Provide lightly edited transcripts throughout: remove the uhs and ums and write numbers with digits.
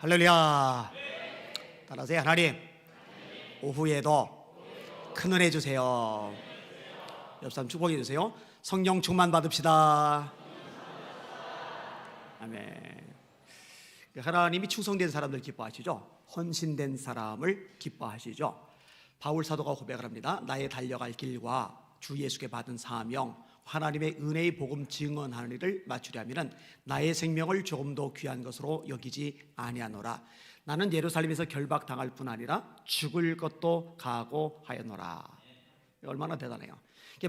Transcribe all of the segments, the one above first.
할렐루야. 따라하세요. 하나님, 오후에도 큰 은혜 주세요. 옆 사람 축복해 주세요. 성령 충만 받읍시다. 아멘. 하나님이 충성된 사람들 기뻐하시죠. 헌신된 사람을 기뻐하시죠. 바울 사도가 고백을 합니다. 나의 달려갈 길과 주 예수께 받은 사명, 하나님의 은혜의 복음 증언하는 일을 맞추려면 나의 생명을 조금도 귀한 것으로 여기지 아니하노라. 나는 예루살렘에서 결박당할 뿐 아니라 죽을 것도 각오하였노라. 얼마나 대단해요.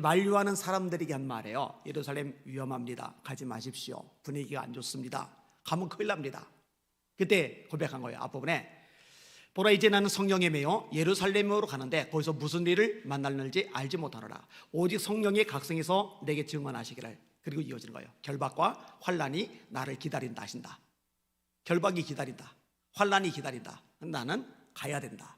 만류하는 사람들에게 한 말이에요. 예루살렘 위험합니다. 가지 마십시오. 분위기가 안 좋습니다. 가면 큰일 납니다. 그때 고백한 거예요. 앞부분에 보라, 이제 나는 성령에 매여 예루살렘으로 가는데 거기서 무슨 일을 만날는지 알지 못하노라. 오직 성령이 각성해서 내게 증언하시기를. 그리고 이어지는 거예요. 결박과 환난이 나를 기다린다 하신다. 결박이 기다린다, 환난이 기다린다. 나는 가야 된다.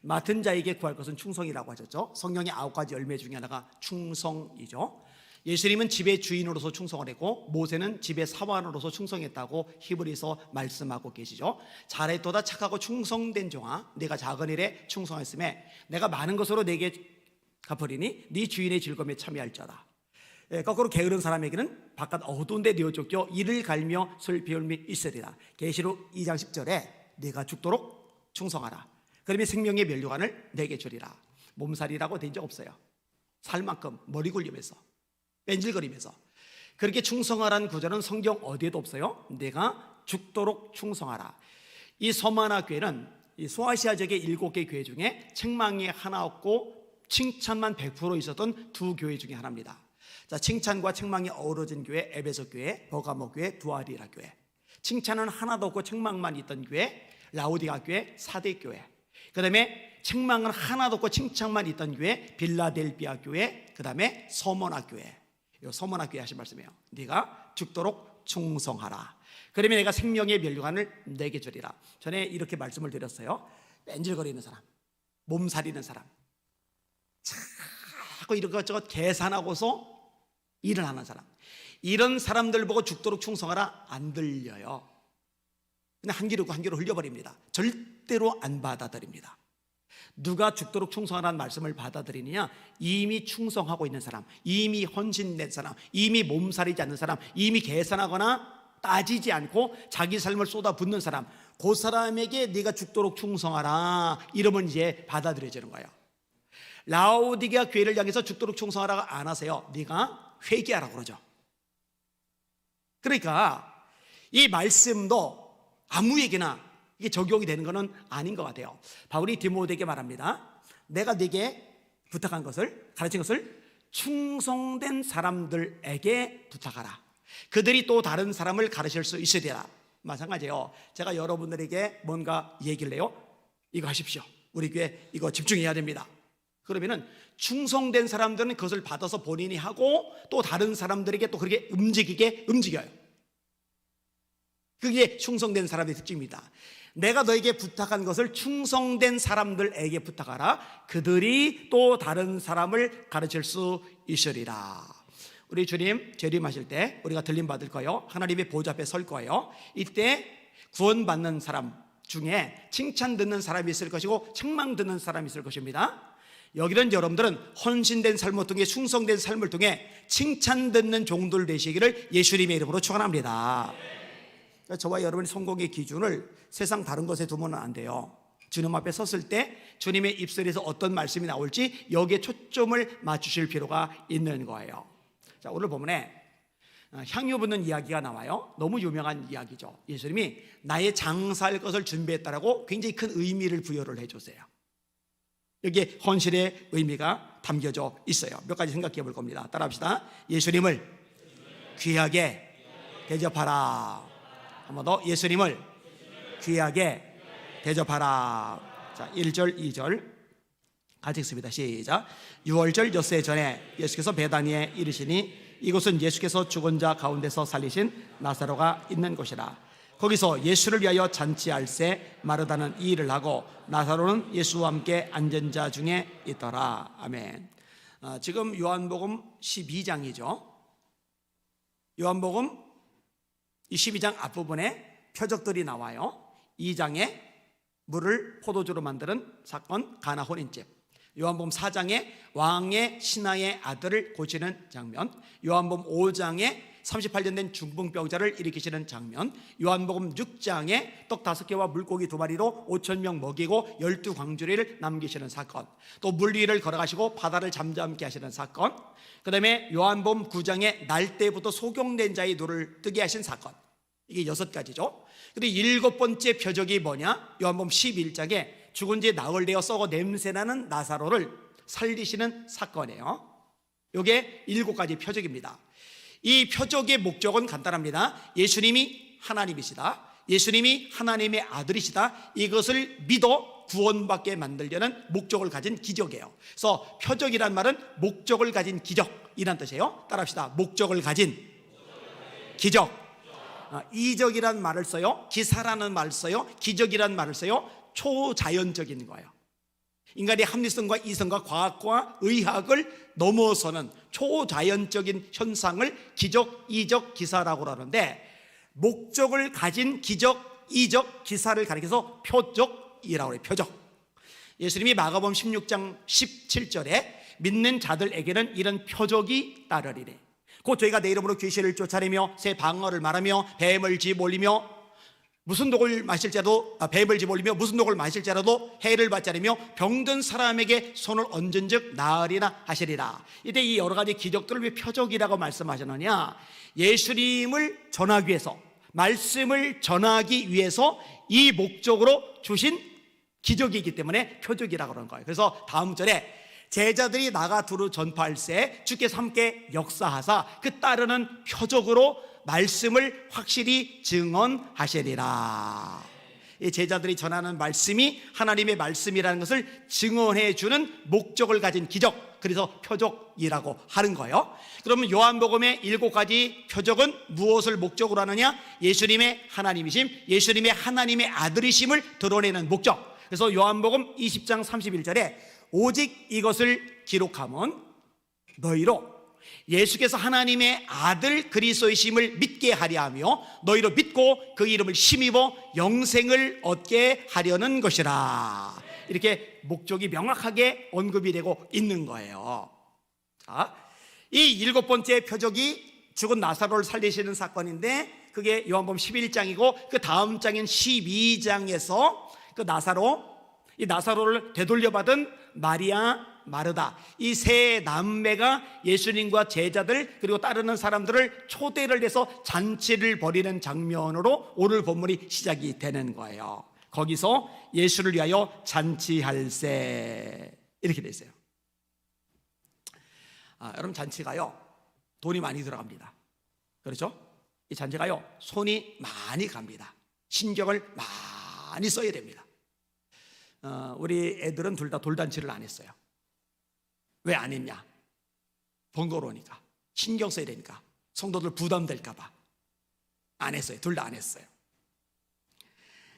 맡은 자에게 구할 것은 충성이라고 하셨죠. 성령의 9가지 열매 중에 하나가 충성이죠. 예수님은 집의 주인으로서 충성을 했고 모세는 집의 사환으로서 충성했다고 히브리서 말씀하고 계시죠. 잘했도다 착하고 충성된 종아, 내가 작은 일에 충성했음에 내가 많은 것으로 내게 갚으리니 네 주인의 즐거움에 참여할지어다. 거꾸로 게으른 사람에게는 바깥 어두운 데 내어 쫓겨 이를 갈며 슬피울미 있으리라. 계시록 2장 10절에 네가 죽도록 충성하라. 그러면 생명의 면류관을 내게 주리라. 몸살이라고 된 적 없어요. 살 만큼 머리 굴리면서 뺀질거리면서 그렇게 충성하라는 구절은 성경 어디에도 없어요. 내가 죽도록 충성하라. 이 서마나 교회는 이 소아시아 지역의 7개 교회 중에 책망이 하나 없고 칭찬만 100% 있었던 두 교회 중에 하나입니다. 자, 칭찬과 책망이 어우러진 교회, 에베소 교회, 버가모 교회, 두아리라 교회. 칭찬은 하나도 없고 책망만 있던 교회, 라오디가 교회, 사대 교회. 그 다음에 책망은 하나도 없고 칭찬만 있던 교회, 빌라델비아 교회, 그 다음에 서머나 교회. 서머나 교회 하신 말씀이에요. 네가 죽도록 충성하라. 그러면 내가 생명의 면류관을 내게 주리라. 전에 이렇게 말씀을 드렸어요. 뺀질거리는 사람, 몸살이는 사람, 자꾸 이것저것 계산하고서 일을 하는 사람, 이런 사람들 보고 죽도록 충성하라 안 들려요. 그냥 한 귀로 흘려버립니다. 절대로 안 받아들입니다. 누가 죽도록 충성하라는 말씀을 받아들이느냐? 이미 충성하고 있는 사람, 이미 헌신된 사람, 이미 몸살이지 않는 사람, 이미 계산하거나 따지지 않고 자기 삶을 쏟아붓는 사람, 그 사람에게 네가 죽도록 충성하라 이러면 이제 받아들여지는 거예요. 라오디게아 교회를 향해서 죽도록 충성하라가 안 하세요. 네가 회개하라고 그러죠. 그러니까 이 말씀도 아무에게나 이게 적용이 되는 것은 아닌 것 같아요. 바울이 디모데에게 말합니다. 내가 네게 부탁한 것을, 가르친 것을 충성된 사람들에게 부탁하라. 그들이 또 다른 사람을 가르칠 수 있으리라. 마찬가지예요. 제가 여러분들에게 뭔가 얘기를 해요. 이거 하십시오. 우리 교회 이거 집중해야 됩니다. 그러면은 충성된 사람들은 그것을 받아서 본인이 하고 또 다른 사람들에게 또 그렇게 움직여요. 그게 충성된 사람의 특징입니다. 내가 너에게 부탁한 것을 충성된 사람들에게 부탁하라. 그들이 또 다른 사람을 가르칠 수 있으리라. 우리 주님 재림하실 때 우리가 들림 받을 거예요. 하나님의 보좌 앞에 설 거예요. 이때 구원받는 사람 중에 칭찬 듣는 사람이 있을 것이고 책망 듣는 사람이 있을 것입니다. 여기는 여러분들은 헌신된 삶을 통해 충성된 삶을 통해 칭찬 듣는 종들 되시기를 예수님의 이름으로 축원합니다. 저와 여러분의 성공의 기준을 세상 다른 것에 두면 안 돼요. 주님 앞에 섰을 때 주님의 입술에서 어떤 말씀이 나올지 여기에 초점을 맞추실 필요가 있는 거예요. 자, 오늘 본문에 향유 붓는 이야기가 나와요. 너무 유명한 이야기죠. 예수님이 나의 장사할 것을 준비했다라고 굉장히 큰 의미를 부여를 해주세요. 여기에 헌신의 의미가 담겨져 있어요. 몇 가지 생각해 볼 겁니다. 따라합시다. 예수님을 귀하게 대접하라. 한 번 더. 예수님을 귀하게 대접하라. 자, 1절 2절 같이 읽습니다. 시작. 6월절 엿새 전에 예수께서 베다니에 이르시니 이곳은 예수께서 죽은 자 가운데서 살리신 나사로가 있는 곳이라. 거기서 예수를 위하여 잔치할새 마르다는 이 일을 하고 나사로는 예수와 함께 앉은 자 중에 있더라. 아멘. 지금 요한복음 12장이죠. 요한복음 이 12장 앞부분에 표적들이 나와요. 2장에 물을 포도주로 만드는 사건 가나 혼인집, 요한복음 4장에 왕의 신하의 아들을 고치는 장면, 요한복음 5장에 38년 된 중풍병자를 일으키시는 장면, 요한복음 6장에 떡 5개와 물고기 2마리로 5,000명 먹이고 12광주리를 남기시는 사건, 또 물 위를 걸어가시고 바다를 잠잠케 하시는 사건, 그 다음에 요한복음 9장에 날 때부터 소경된 자의 눈을 뜨게 하신 사건, 이게 6가지죠. 근데 7번째 표적이 뭐냐? 요한복음 11장에 죽은 지 나흘 되어 썩어 냄새나는 나사로를 살리시는 사건이에요. 이게 7가지 표적입니다. 이 표적의 목적은 간단합니다. 예수님이 하나님이시다, 예수님이 하나님의 아들이시다, 이것을 믿어 구원받게 만들려는 목적을 가진 기적이에요. 그래서 표적이란 말은 목적을 가진 기적이란 뜻이에요. 따라합시다. 목적을 가진 기적. 이적이란 말을 써요, 기사라는 말을 써요, 기적이란 말을 써요. 초자연적인 거예요. 인간의 합리성과 이성과 과학과 의학을 넘어서는 초자연적인 현상을 기적, 이적, 기사라고 하는데, 목적을 가진 기적, 이적, 기사를 가리켜서 표적이라고 해요. 표적. 예수님이 마가복음 16장 17절에 믿는 자들에게는 이런 표적이 따르리래. 곧 저희가 내 이름으로 귀신을 쫓아내며 새 방언을 말하며 뱀을 집어올리며 무슨 독을 마실지라도 뱀을 집어올리며 무슨 독을 마실지라도 해를 받지 않으며 병든 사람에게 손을 얹은즉 나으리라 하시리라. 이때 이 여러 가지 기적들을 왜 표적이라고 말씀하셨느냐? 예수님을 전하기 위해서, 말씀을 전하기 위해서 이 목적으로 주신 기적이기 때문에 표적이라고 그러는 거예요. 그래서 다음 절에 제자들이 나가 두루 전파할세 주께서 함께 역사하사 그 따르는 표적으로 말씀을 확실히 증언하시리라. 이 제자들이 전하는 말씀이 하나님의 말씀이라는 것을 증언해 주는 목적을 가진 기적, 그래서 표적이라고 하는 거예요. 그러면 요한복음의 7가지 표적은 무엇을 목적으로 하느냐? 예수님의 하나님이심, 예수님의 하나님의 아들이심을 드러내는 목적. 그래서 요한복음 20장 31절에 오직 이것을 기록하면 너희로 예수께서 하나님의 아들 그리스도이심을 믿게 하려 하며 너희로 믿고 그 이름을 힘입어 영생을 얻게 하려는 것이라. 이렇게 목적이 명확하게 언급이 되고 있는 거예요. 자, 이 7번째 표적이 죽은 나사로를 살리시는 사건인데, 그게 요한복음 11장이고 그 다음 장인 12장에서 그 이 나사로를 되돌려받은 마리아, 마르다, 이 세 남매가 예수님과 제자들 그리고 따르는 사람들을 초대를 해서 잔치를 벌이는 장면으로 오늘 본문이 시작이 되는 거예요. 거기서 예수를 위하여 잔치할세 이렇게 돼 있어요. 여러분, 잔치가요 돈이 많이 들어갑니다. 그렇죠? 이 잔치가요 손이 많이 갑니다. 신경을 많이 써야 됩니다. 우리 애들은 둘 다 돌잔치를 안 했어요. 왜 안 했냐? 번거로우니까, 신경 써야 되니까, 성도들 부담될까 봐 안 했어요. 둘 다 안 했어요.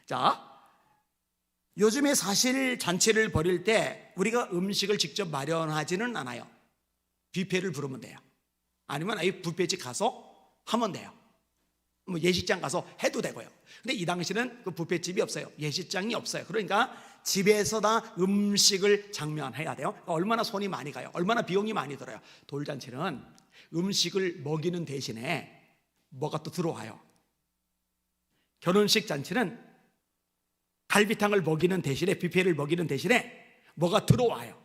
자, 요즘에 사실 잔치를 벌일 때 우리가 음식을 직접 마련하지는 않아요. 뷔페를 부르면 돼요. 아니면 아예 뷔페집 가서 하면 돼요. 뭐 예식장 가서 해도 되고요. 근데 이 당시는 그 뷔페집이 없어요. 예식장이 없어요. 그러니까 집에서 다 음식을 장만해야 돼요. 그러니까 얼마나 손이 많이 가요. 얼마나 비용이 많이 들어요. 돌잔치는 음식을 먹이는 대신에 뭐가 또 들어와요. 결혼식 잔치는 갈비탕을 먹이는 대신에, 뷔페를 먹이는 대신에 뭐가 들어와요.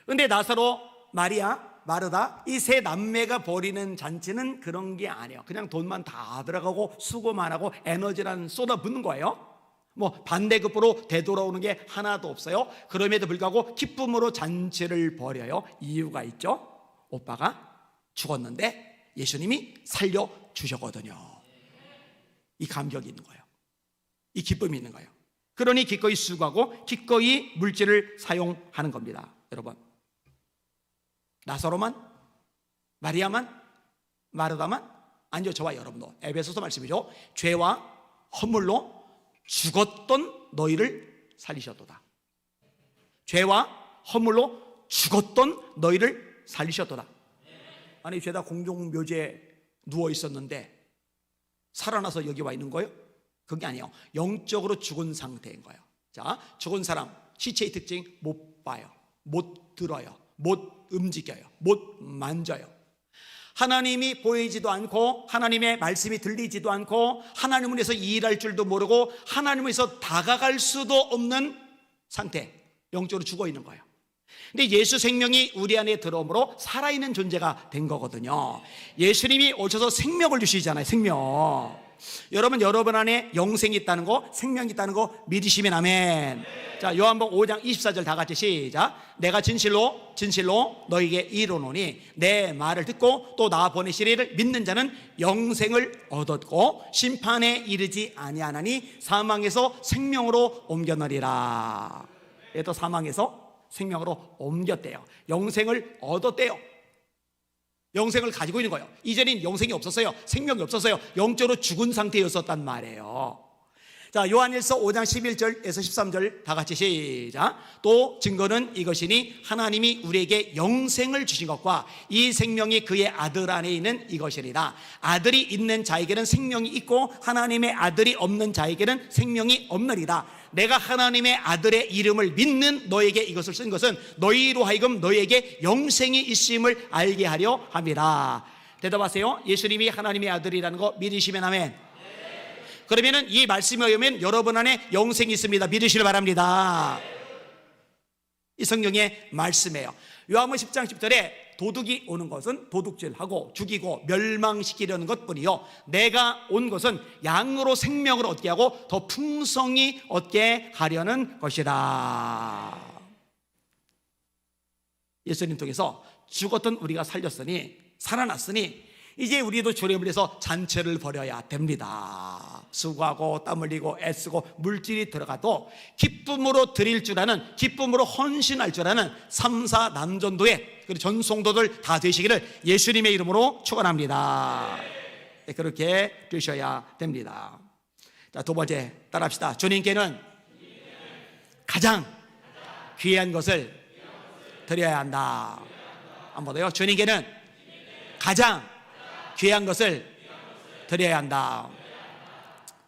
근데 나사로, 마리아, 마르다, 이 세 남매가 벌이는 잔치는 그런 게 아니에요. 그냥 돈만 다 들어가고 수고만 하고 에너지란 쏟아붓는 거예요. 뭐 반대급부로 되돌아오는 게 하나도 없어요. 그럼에도 불구하고 기쁨으로 잔치를 벌여요. 이유가 있죠. 오빠가 죽었는데 예수님이 살려주셨거든요. 이 감격이 있는 거예요. 이 기쁨이 있는 거예요. 그러니 기꺼이 수고하고 기꺼이 물질을 사용하는 겁니다. 여러분, 나사로만, 마리아만, 마르다만? 아니죠. 저와 여러분도. 에베소서 말씀이죠. 죄와 허물로 죽었던 너희를 살리셨도다. 죄와 허물로 죽었던 너희를 살리셨도다. 아니, 죄다 공중묘지에 누워 있었는데 살아나서 여기 와 있는 거예요? 그게 아니에요. 영적으로 죽은 상태인 거예요. 자, 죽은 사람 시체의 특징 못 봐요, 못 들어요, 못 움직여요, 못 만져요. 하나님이 보이지도 않고 하나님의 말씀이 들리지도 않고 하나님을 위해서 일할 줄도 모르고 하나님을 위해서 다가갈 수도 없는 상태, 영적으로 죽어 있는 거예요. 근데 예수 생명이 우리 안에 들어옴으로 살아있는 존재가 된 거거든요. 예수님이 오셔서 생명을 주시잖아요. 생명. 여러분 안에 영생이 있다는 거, 생명이 있다는 거 믿으시면 아멘. 자, 요한복음 5장 24절 다 같이 시작. 내가 진실로 너에게 이르노니 내 말을 듣고 또 나 보내시리를 믿는 자는 영생을 얻었고 심판에 이르지 아니하나니 사망에서 생명으로 옮겨너리라. 얘도 사망에서 생명으로 옮겼대요. 영생을 얻었대요. 영생을 가지고 있는 거예요. 이전엔 영생이 없었어요. 생명이 없었어요. 영적으로 죽은 상태였었단 말이에요. 자, 요한일서 5장 11절에서 13절 다 같이 시작. 또 증거는 이것이니 하나님이 우리에게 영생을 주신 것과 이 생명이 그의 아들 안에 있는 이것이니라. 아들이 있는 자에게는 생명이 있고 하나님의 아들이 없는 자에게는 생명이 없느니라. 내가 하나님의 아들의 이름을 믿는 너에게 이것을 쓴 것은 너희로 하여금 너에게 영생이 있음을 알게 하려 함이라. 대답하세요. 예수님이 하나님의 아들이라는 거 믿으시면 아멘. 그러면은 이 말씀에 의하면 여러분 안에 영생이 있습니다. 믿으시길 바랍니다. 이 성경의 말씀이에요. 요한복음 10장 10절에 도둑이 오는 것은 도둑질하고 죽이고 멸망시키려는 것뿐이요 내가 온 것은 양으로 생명을 얻게 하고 더 풍성히 얻게 하려는 것이다. 예수님 통해서 죽었던 우리가 살렸으니 살아났으니 이제 우리도 주님을 위해서 잔치를 벌여야 됩니다. 수고하고 땀 흘리고 애쓰고 물질이 들어가도 기쁨으로 드릴 줄 아는, 기쁨으로 헌신할 줄 아는 3, 4 남전도회 그리고 전송도들 다 되시기를 예수님의 이름으로 축원합니다. 네, 그렇게 되셔야 됩니다. 자, 두 번째 따라합시다. 주님께는 가장 귀한 것을 드려야 한다. 한 번 더요. 주님께는 가장 귀한 것을 드려야 한다.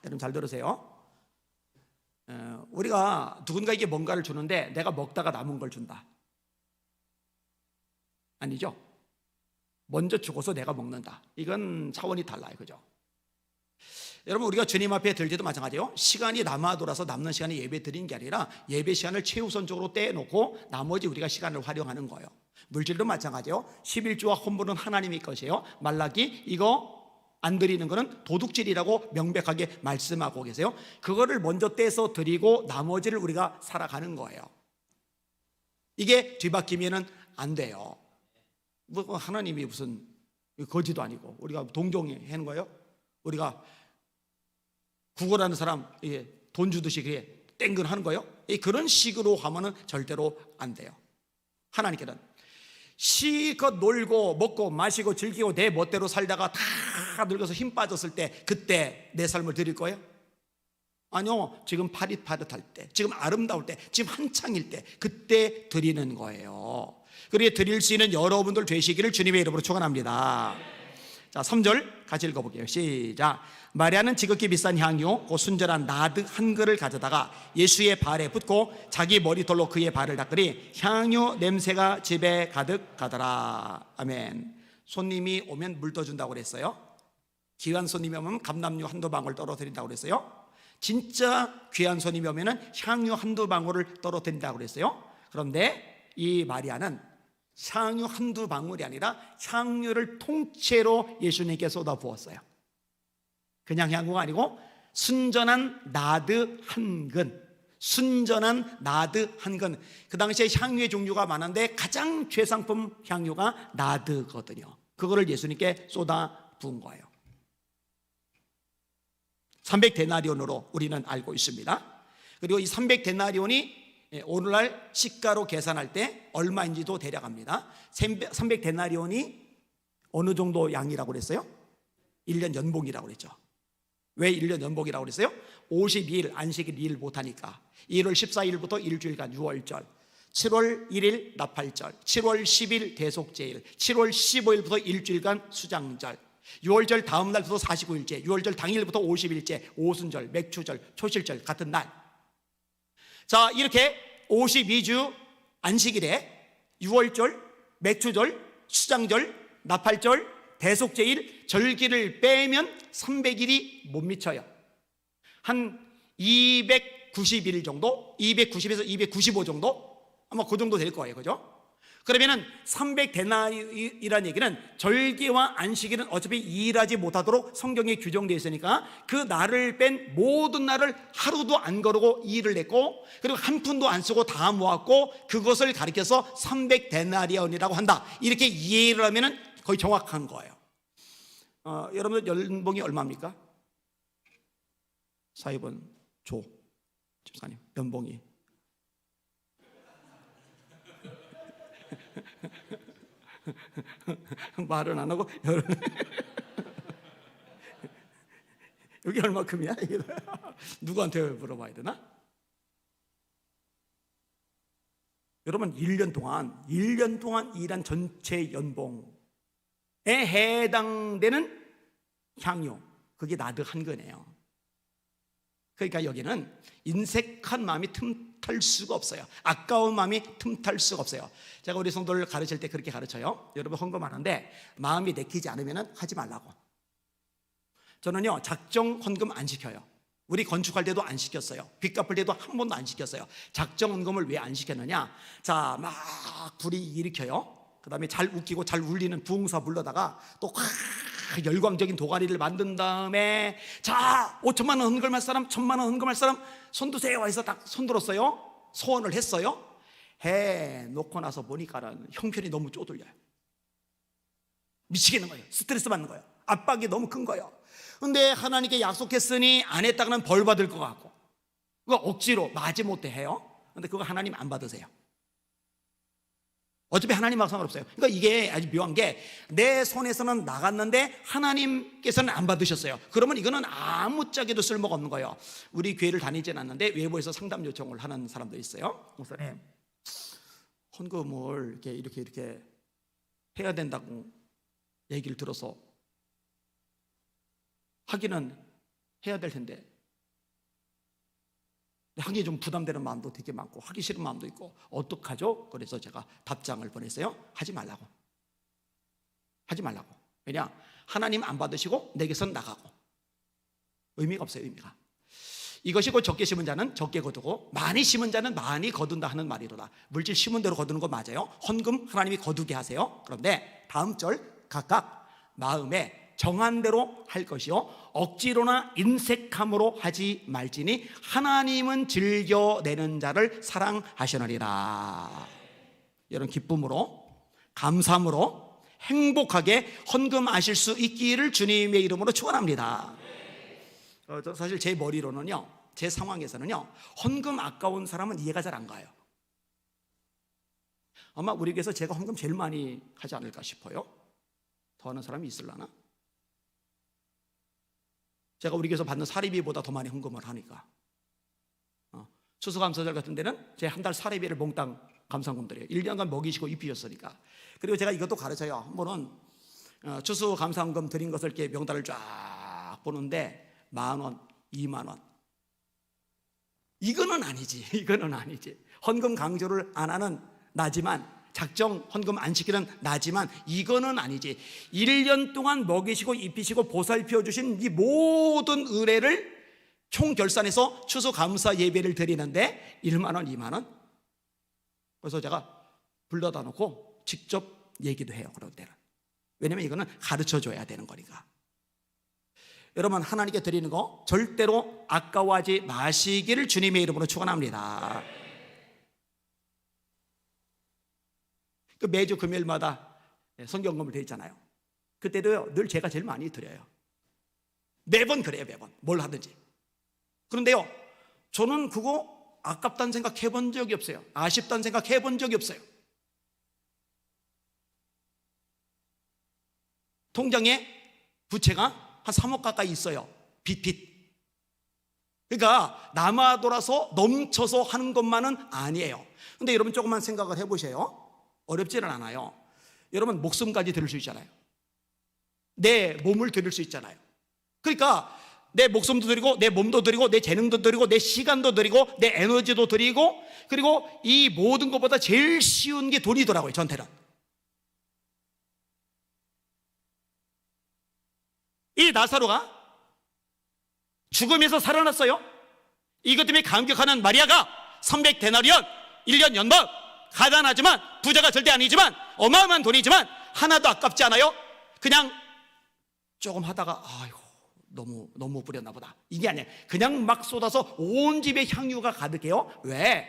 여러분 잘 들으세요. 우리가 누군가에게 뭔가를 주는데 내가 먹다가 남은 걸 준다. 아니죠. 먼저 주고서 내가 먹는다. 이건 차원이 달라요. 그죠? 여러분 우리가 주님 앞에 들 때도 마찬가지예요. 시간이 남아 돌아서 남는 시간에 예배 드리는 게 아니라 예배 시간을 최우선적으로 떼놓고 나머지 우리가 시간을 활용하는 거예요. 물질도 마찬가지예요. 11조와 헌물은 하나님의 것이에요. 말라기 이거 안 드리는 거는 도둑질이라고 명백하게 말씀하고 계세요. 그거를 먼저 떼서 드리고 나머지를 우리가 살아가는 거예요. 이게 뒤바뀌면은 안 돼요. 뭐 하나님이 무슨 거지도 아니고 우리가 동정하는 거예요. 우리가 구걸하는 사람 돈 주듯이 그게 땡근하는 거예요. 그런 식으로 하면은 절대로 안 돼요. 하나님께는 실컷 놀고 먹고 마시고 즐기고 내 멋대로 살다가 다 늙어서 힘 빠졌을 때 그때 내 삶을 드릴 거예요? 아니요. 지금 파릇파릇할 때, 지금 아름다울 때, 지금 한창일 때 그때 드리는 거예요. 그리고 드릴 수 있는 여러분들 되시기를 주님의 이름으로 축원합니다. 자, 3절 같이 읽어볼게요. 시작. 마리아는 지극히 비싼 향유 곧 순전한 나드 한 그릇을 가져다가 예수의 발에 붓고 자기 머리털로 그의 발을 닦으니 향유 냄새가 집에 가득하더라. 아멘. 손님이 오면 물 떠준다고 그랬어요. 귀한 손님이 오면 감람유 한두 방울 떨어뜨린다고 그랬어요. 진짜 귀한 손님이 오면 향유 한두 방울을 떨어뜨린다고 그랬어요. 그런데 이 마리아는 향유 한두 방울이 아니라 향유를 통째로 예수님께 쏟아 부었어요. 그냥 향유가 아니고 순전한 나드 한 근, 순전한 나드 한 근. 그 당시에 향유의 종류가 많은데 가장 최상품 향유가 나드거든요. 그거를 예수님께 쏟아 부은 거예요. 300데나리온으로 우리는 알고 있습니다. 그리고 이 300데나리온이 오늘날 시가로 계산할 때 얼마인지도 대략 압니다. 300데나리온이 어느 정도 양이라고 그랬어요? 1년 연봉이라고 그랬죠. 왜 1년 연봉이라고 그랬어요? 52일 안식일 일 못하니까 1월 14일부터 일주일간 6월절, 7월 1일 나팔절, 7월 10일 대속제일, 7월 15일부터 일주일간 수장절. 유월절 다음 날부터 49일째, 유월절 당일부터 50일째, 오순절, 맥추절, 초실절 같은 날. 자, 이렇게 52주 안식일에 유월절, 맥추절, 수장절, 나팔절, 대속제일, 절기를 빼면 300일이 못 미쳐요. 한 290일 정도, 290에서 295 정도, 아마 그 정도 될 거예요. 그죠? 그러면은 300데나리라는 얘기는 절기와 안식일은 어차피 일하지 못하도록 성경에 규정되어 있으니까 그 날을 뺀 모든 날을 하루도 안 거르고 일을 했고, 그리고 한 푼도 안 쓰고 다 모았고, 그것을 가리켜서 300데나리온이라고 한다. 이렇게 이해를 하면은 거의 정확한 거예요. 여러분들 연봉이 얼마입니까? 사회본 조 집사님 연봉이 말은 안 하고 여기 얼마큼이야? 누구한테 물어봐야 되나? 여러분 1년 동안 일한 전체 연봉에 해당되는 향유, 그게 나득한 거네요. 그러니까 여기는 인색한 마음이 틈탈 수가 없어요. 아까운 마음이 틈탈 수가 없어요. 제가 우리 성도를 가르칠 때 그렇게 가르쳐요. 여러분 헌금하는데 마음이 내키지 않으면 하지 말라고. 저는요 작정 헌금 안 시켜요. 우리 건축할 때도 안 시켰어요. 빚 갚을 때도 한 번도 안 시켰어요. 작정 헌금을 왜 안 시켰느냐? 자, 막 불이 일으켜요. 그 다음에 잘 웃기고 잘 울리는 부흥사 불러다가 또 열광적인 도가니를 만든 다음에, 자 5천만 원 헌금할 사람, 1,000만 원 헌금할 사람 손 드세요 해서 딱 손 들었어요. 소원을 했어요. 해 놓고 나서 보니까는 형편이 너무 쪼들려요. 미치겠는 거예요. 스트레스 받는 거예요. 압박이 너무 큰 거예요. 근데 하나님께 약속했으니 안 했다가는 벌 받을 것 같고, 그거 억지로 마지못해 해요. 근데 그거 하나님 안 받으세요. 어차피 하나님하고 상관없어요. 그러니까 이게 아주 묘한 게, 내 손에서는 나갔는데 하나님께서는 안 받으셨어요. 그러면 이거는 아무짝에도 쓸모가 없는 거예요. 우리 교회를 다니진 않는데 외부에서 상담 요청을 하는 사람도 있어요. 목사님, 헌금을 이렇게 해야 된다고 얘기를 들어서 하기는 해야 될 텐데 하기 좀 부담되는 마음도 되게 많고 하기 싫은 마음도 있고 어떡하죠? 그래서 제가 답장을 보냈어요. 하지 말라고. 왜냐? 하나님 안 받으시고 내게선 나가고 의미가 없어요. 의미가. 이것이 곧 적게 심은 자는 적게 거두고 많이 심은 자는 많이 거둔다 하는 말이로다. 물질 심은 대로 거두는 거 맞아요. 헌금 하나님이 거두게 하세요. 그런데 다음 절 각각 마음에 정한 대로 할 것이요 억지로나 인색함으로 하지 말지니 하나님은 즐겨내는 자를 사랑하시느니라. 이런 기쁨으로, 감사함으로 행복하게 헌금하실 수 있기를 주님의 이름으로 축원합니다. 사실 제 머리로는요, 제 상황에서는요, 헌금 아까운 사람은 이해가 잘 안 가요. 아마 우리 교회에서 제가 헌금 제일 많이 하지 않을까 싶어요. 더 하는 사람이 있을라나? 제가 우리 교회에서 받는 사례비보다 더 많이 헌금을 하니까. 추수감사절 같은 데는 제 한 달 사례비를 몽땅 감사헌금 드려요. 1년간 먹이시고 입히셨으니까. 그리고 제가 이것도 가르쳐요. 한 번은 추수감사헌금 드린 것을 이렇게 명단을 쫙 보는데 10,000원, 20,000원. 이거는 아니지. 헌금 강조를 안 하는 나지만, 작정 헌금 안 시키는 나지만 이거는 아니지. 1년 동안 먹이시고 입히시고 보살펴 주신 이 모든 은혜를 총 결산해서 추수감사 예배를 드리는데 10,000원, 20,000원. 그래서 제가 불러다 놓고 직접 얘기도 해요. 그럴 때는. 왜냐면 이거는 가르쳐 줘야 되는 거니까. 여러분, 하나님께 드리는 거 절대로 아까워하지 마시기를 주님의 이름으로 축원합니다. 매주 금요일마다 성경금을 돼 있잖아요. 그때도요, 늘 제가 제일 많이 드려요. 매번 그래요. 매번 뭘 하든지. 그런데요, 저는 그거 아깝다는 생각 해본 적이 없어요. 아쉽다는 생각 해본 적이 없어요. 통장에 부채가 한 3억 가까이 있어요. 빚. 그러니까 남아 돌아서 넘쳐서 하는 것만은 아니에요. 근데 여러분 조금만 생각을 해보세요. 어렵지는 않아요. 여러분 목숨까지 들을 수 있잖아요. 내 몸을 드릴 수 있잖아요. 그러니까 내 목숨도 드리고 내 몸도 드리고 내 재능도 드리고 내 시간도 드리고 내 에너지도 드리고, 그리고 이 모든 것보다 제일 쉬운 게 돈이더라고요, 저한테는. 이 나사로가 죽음에서 살아났어요. 이것 때문에 감격하는 마리아가 300데나리온 1년 연봉, 가난하지만 부자가 절대 아니지만 어마어마한 돈이지만 하나도 아깝지 않아요. 그냥 조금 하다가 아이고 너무 뿌렸나 보다, 이게 아니에요. 그냥 막 쏟아서 온 집에 향유가 가득해요. 왜?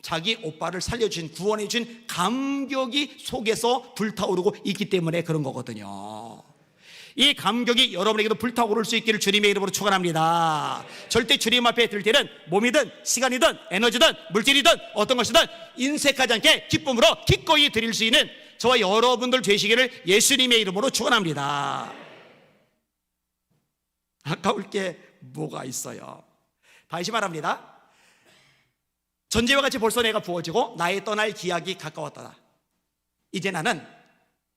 자기 오빠를 살려준, 구원해준 감격이 속에서 불타오르고 있기 때문에 그런 거거든요. 이 감격이 여러분에게도 불타오를 수 있기를 주님의 이름으로 축원합니다. 절대 주님 앞에 들 때는 몸이든 시간이든 에너지든 물질이든 어떤 것이든 인색하지 않게 기쁨으로 기꺼이 드릴 수 있는 저와 여러분들 되시기를 예수님의 이름으로 축원합니다. 아까울 게 뭐가 있어요? 다시 말합니다. 전제와 같이 벌써 내가 부어지고 나의 떠날 기약이 가까웠더라. 이제 나는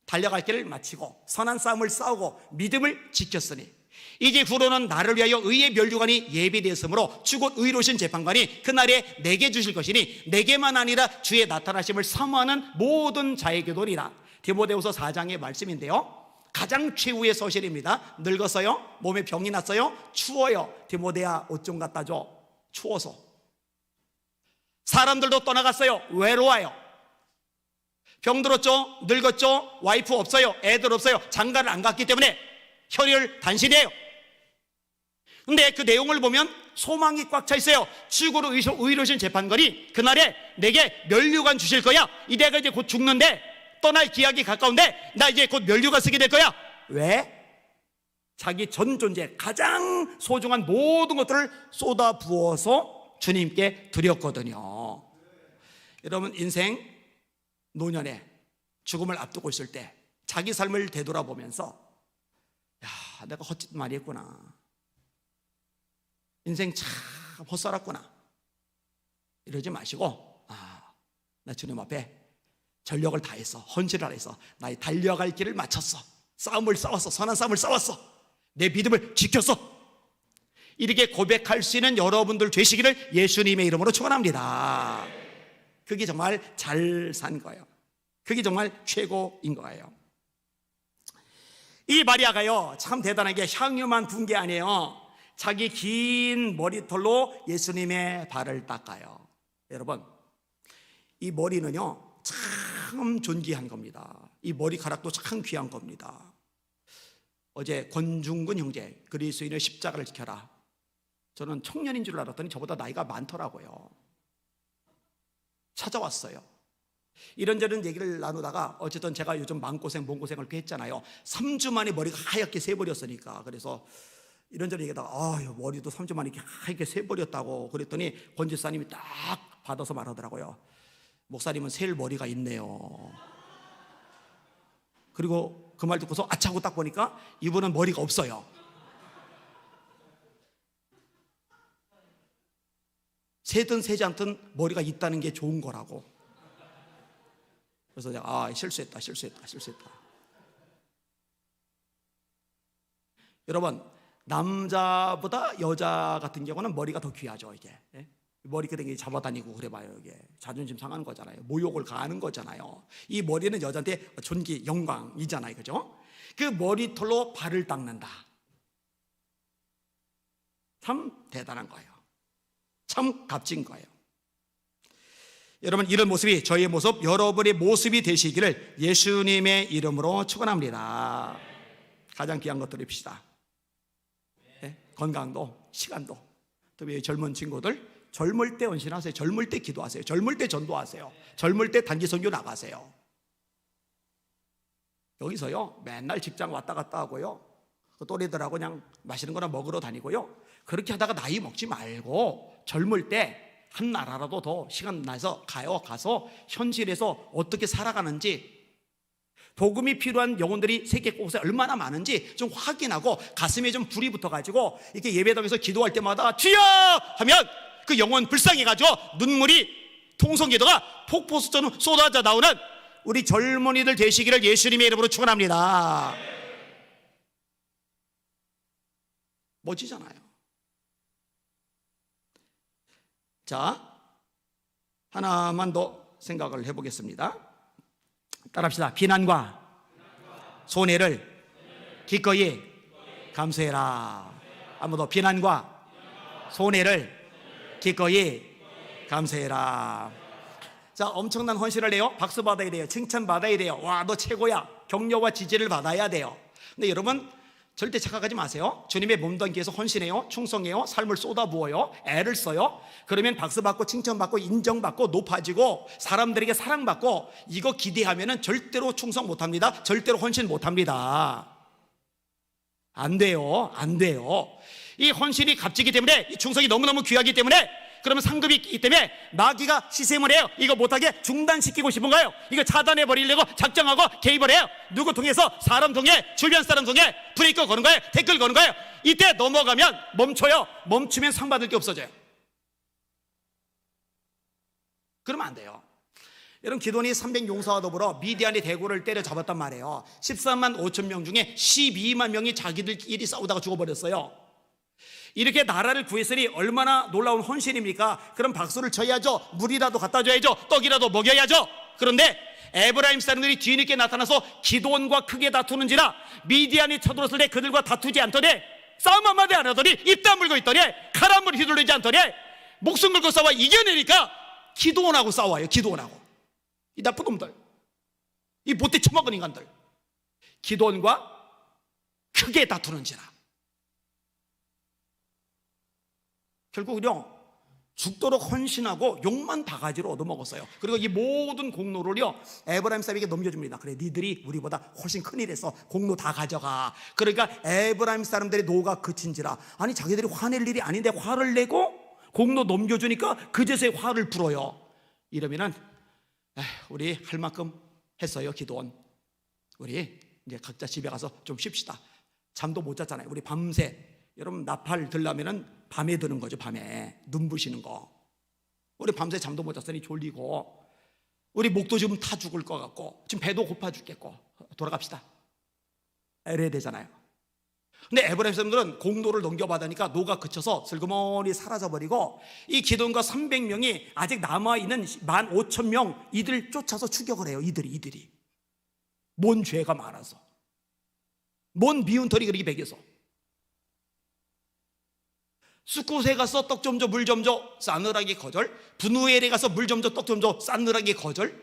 달려갈 길을 마치고 선한 싸움을 싸우고 믿음을 지켰으니 이제 후로는 나를 위하여 의의 면류관이 예비되었으므로 주곧 의로우신 재판관이 그날에 내게 주실 것이니 내게만 아니라 주의 나타나심을 사모하는 모든 자에게도니라. 디모데후서 4장의 말씀인데요, 가장 최후의 서실입니다. 늙었어요? 몸에 병이 났어요? 추워요. 디모데야 옷 좀 갖다 줘. 추워서. 사람들도 떠나갔어요. 외로워요. 병들었죠? 늙었죠? 와이프 없어요? 애들 없어요? 장가를 안 갔기 때문에 혈혈 단신이에요. 근데 그 내용을 보면 소망이 꽉 차 있어요. 주고로 의로우신 재판관이 그날에 내게 면류관 주실 거야. 이 내가 이제 곧 죽는데 떠날 기약이 가까운데 나 이제 곧 면류관 쓰게 될 거야. 왜? 자기 전 존재 가장 소중한 모든 것들을 쏟아 부어서 주님께 드렸거든요. 여러분, 인생 노년에 죽음을 앞두고 있을 때 자기 삶을 되돌아보면서 야, 내가 헛짓 많이 했구나, 인생 참 헛살았구나 이러지 마시고, 나 주님 앞에 전력을 다해서 헌신을 해서 나의 달려갈 길을 마쳤어, 싸움을 싸웠어, 선한 싸움을 싸웠어, 내 믿음을 지켰어, 이렇게 고백할 수 있는 여러분들 되시기를 예수님의 이름으로 축원합니다. 그게 정말 잘 산 거예요. 그게 정말 최고인 거예요. 이 마리아가요 참 대단하게 향유만 부은 게 아니에요. 자기 긴 머리털로 예수님의 발을 닦아요. 여러분, 이 머리는요 참 존귀한 겁니다. 이 머리카락도 참 귀한 겁니다. 어제 권중근 형제, 그리스도인의 십자가를 지켜라, 저는 청년인 줄 알았더니 저보다 나이가 많더라고요. 찾아왔어요. 이런저런 얘기를 나누다가 어쨌든 제가 요즘 마음고생 몸고생을 꽤 했잖아요. 3주 만에 머리가 하얗게 새버렸으니까. 그래서 이런저런 얘기하다가 머리도 3주 만에 이렇게 하얗게 새버렸다고 그랬더니 권 집사님이 딱 받아서 말하더라고요. 목사님은 셀 머리가 있네요. 그리고 그 말 듣고서 아차 하고 딱 보니까 이분은 머리가 없어요. 새든 새지 않든 머리가 있다는 게 좋은 거라고. 그래서 내가 실수했다. 여러분, 남자보다 여자 같은 경우는 머리가 더 귀하죠. 이게 머리끄댕이 잡아다니고 그래봐요. 이게 자존심 상하는 거잖아요. 모욕을 가하는 거잖아요. 이 머리는 여자한테 존귀, 영광이잖아요. 그죠? 그 머리털로 발을 닦는다. 참 대단한 거예요. 참 값진 거예요. 여러분, 이런 모습이 저희의 모습, 여러분의 모습이 되시기를 예수님의 이름으로 축원합니다. 가장 귀한 것 드립시다. 건강도 시간도. 특히 젊은 친구들, 젊을 때 헌신하세요. 젊을 때 기도하세요. 젊을 때 전도하세요. 젊을 때 단기 선교 나가세요. 여기서요 맨날 직장 왔다 갔다 하고요, 그 또래들하고 그냥 맛있는 거나 먹으러 다니고요, 그렇게 하다가 나이 먹지 말고 젊을 때 한 나라라도 더 시간 나서 가서 현실에서 어떻게 살아가는지, 복음이 필요한 영혼들이 세계 곳에 얼마나 많은지 좀 확인하고 가슴에 좀 불이 붙어가지고 이렇게 예배당에서 기도할 때마다 주여 하면 그 영혼 불쌍해가지고 눈물이 통성기도가 폭포수처럼 쏟아져 나오는 우리 젊은이들 되시기를 예수님의 이름으로 축원합니다. 멋지잖아요. 자, 하나만 더 생각을 해보겠습니다. 따라합시다. 비난과 손해를 기꺼이 감수해라. 한번 더. 비난과 손해를 기꺼이 감수해라. 자, 엄청난 헌신을 해요. 박수 받아야 돼요. 칭찬 받아야 돼요. 와, 너 최고야. 격려와 지지를 받아야 돼요. 근데 여러분 절대 착각하지 마세요. 주님의 몸된 길에서 헌신해요. 충성해요. 삶을 쏟아부어요. 애를 써요. 그러면 박수 받고 칭찬받고 인정받고 높아지고 사람들에게 사랑받고, 이거 기대하면 절대로 충성 못합니다. 절대로 헌신 못합니다. 안 돼요. 안 돼요. 이 헌신이 값지기 때문에, 이 충성이 너무너무 귀하기 때문에, 그러면 상급이 있기 때문에 마귀가 시샘을 해요. 이거 못하게 중단시키고 싶은 거예요. 이거 차단해 버리려고 작정하고 개입을 해요. 누구 통해서? 사람 통해, 주변 사람 통해 브레이크 거는 거예요. 댓글 거는 거예요. 이때 넘어가면 멈춰요. 멈추면 상 받을 게 없어져요. 그러면 안 돼요. 여러분, 기돈이 300용사와 더불어 미디안의 대고를 때려잡았단 말이에요. 13만 5천 명 중에 12만 명이 자기들끼리 싸우다가 죽어버렸어요. 이렇게 나라를 구했으니 얼마나 놀라운 헌신입니까? 그럼 박수를 쳐야죠. 물이라도 갖다 줘야죠. 떡이라도 먹여야죠. 그런데 에브라임 사람들이 뒤늦게 나타나서 기돈과 크게 다투는지라 미디안이 쳐들었을 때 그들과 다투지 않더니, 싸움 한마디 안 하더니, 입 다물고 있더니, 칼 한 번 휘둘리지 않더니, 목숨 걸고 싸워 이겨내니까 기돈하고 싸워요. 기돈하고. 이 나쁜 놈들, 이 못돼 처먹은 인간들, 기돈과 크게 다투는지라. 결국은요, 죽도록 헌신하고 욕만 바가지로 얻어먹었어요. 그리고 이 모든 공로를요 에브라임 사람에게 넘겨줍니다. 그래, 니들이 우리보다 훨씬 큰일 했어. 공로 다 가져가. 그러니까 에브라임 사람들의 노가 그친지라. 아니, 자기들이 화낼 일이 아닌데 화를 내고 공로 넘겨주니까 그제서야 화를 불어요. 이러면은 우리 할 만큼 했어요. 기도원, 우리 이제 각자 집에 가서 좀 쉽시다. 잠도 못 잤잖아요. 우리 밤새, 여러분 나팔 들려면은 밤에 드는 거죠. 밤에 눈부시는 거. 우리 밤새 잠도 못 잤으니 졸리고, 우리 목도 지금 타 죽을 것 같고, 지금 배도 고파 죽겠고, 돌아갑시다. 이래야 되잖아요. 근데 에브라임 사람들은 공로를 넘겨받으니까 노가 그쳐서 슬그머니 사라져버리고, 이 기돈과 300명이 아직 남아있는 15,000명 이들 쫓아서 추격을 해요. 이들이 뭔 죄가 많아서, 뭔 미운 털이 그렇게 배겨서. 숫곳에 가서 떡 좀 줘, 물 좀 줘, 싸늘하게 거절. 분우엘에 가서 물 좀 줘, 떡 좀 줘, 싸늘하게 거절.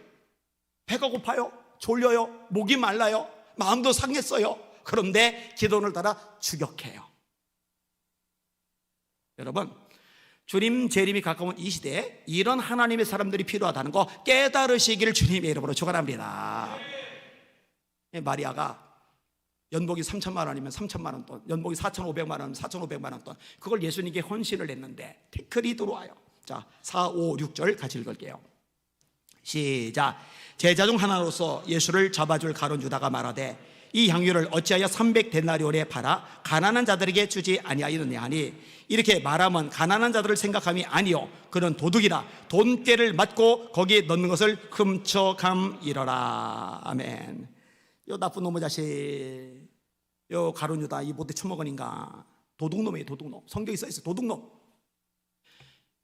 배가 고파요. 졸려요. 목이 말라요. 마음도 상했어요. 그런데 기돈을 따라 추격해요. 여러분, 주님 재림이 가까운 이 시대에 이런 하나님의 사람들이 필요하다는 거 깨달으시기를 주님의 이름으로 축원합니다. 마리아가 연봉이 3천만 원이면 3천만 원 돈, 연봉이 4,500만 원이면 4,500만 원 돈, 그걸 예수님께 헌신을 했는데 태클이 들어와요. 자, 4, 5, 6절 같이 읽을게요. 시작. 제자 중 하나로서 예수를 잡아줄 가룟 유다가 말하되, 이 향유를 어찌하여 300데나리온에 팔아 가난한 자들에게 주지 아니하였느냐 하니, 이렇게 말하면 가난한 자들을 생각함이 아니요 그는 도둑이라 돈꾀를 맞고 거기에 넣는 것을 훔쳐감이러라. 아멘. 요 나쁜 놈의 자식, 요 가룟 유다, 이 못돼 처먹은 인간, 도둑놈이에요. 도둑놈. 성경에 써있어요. 도둑놈.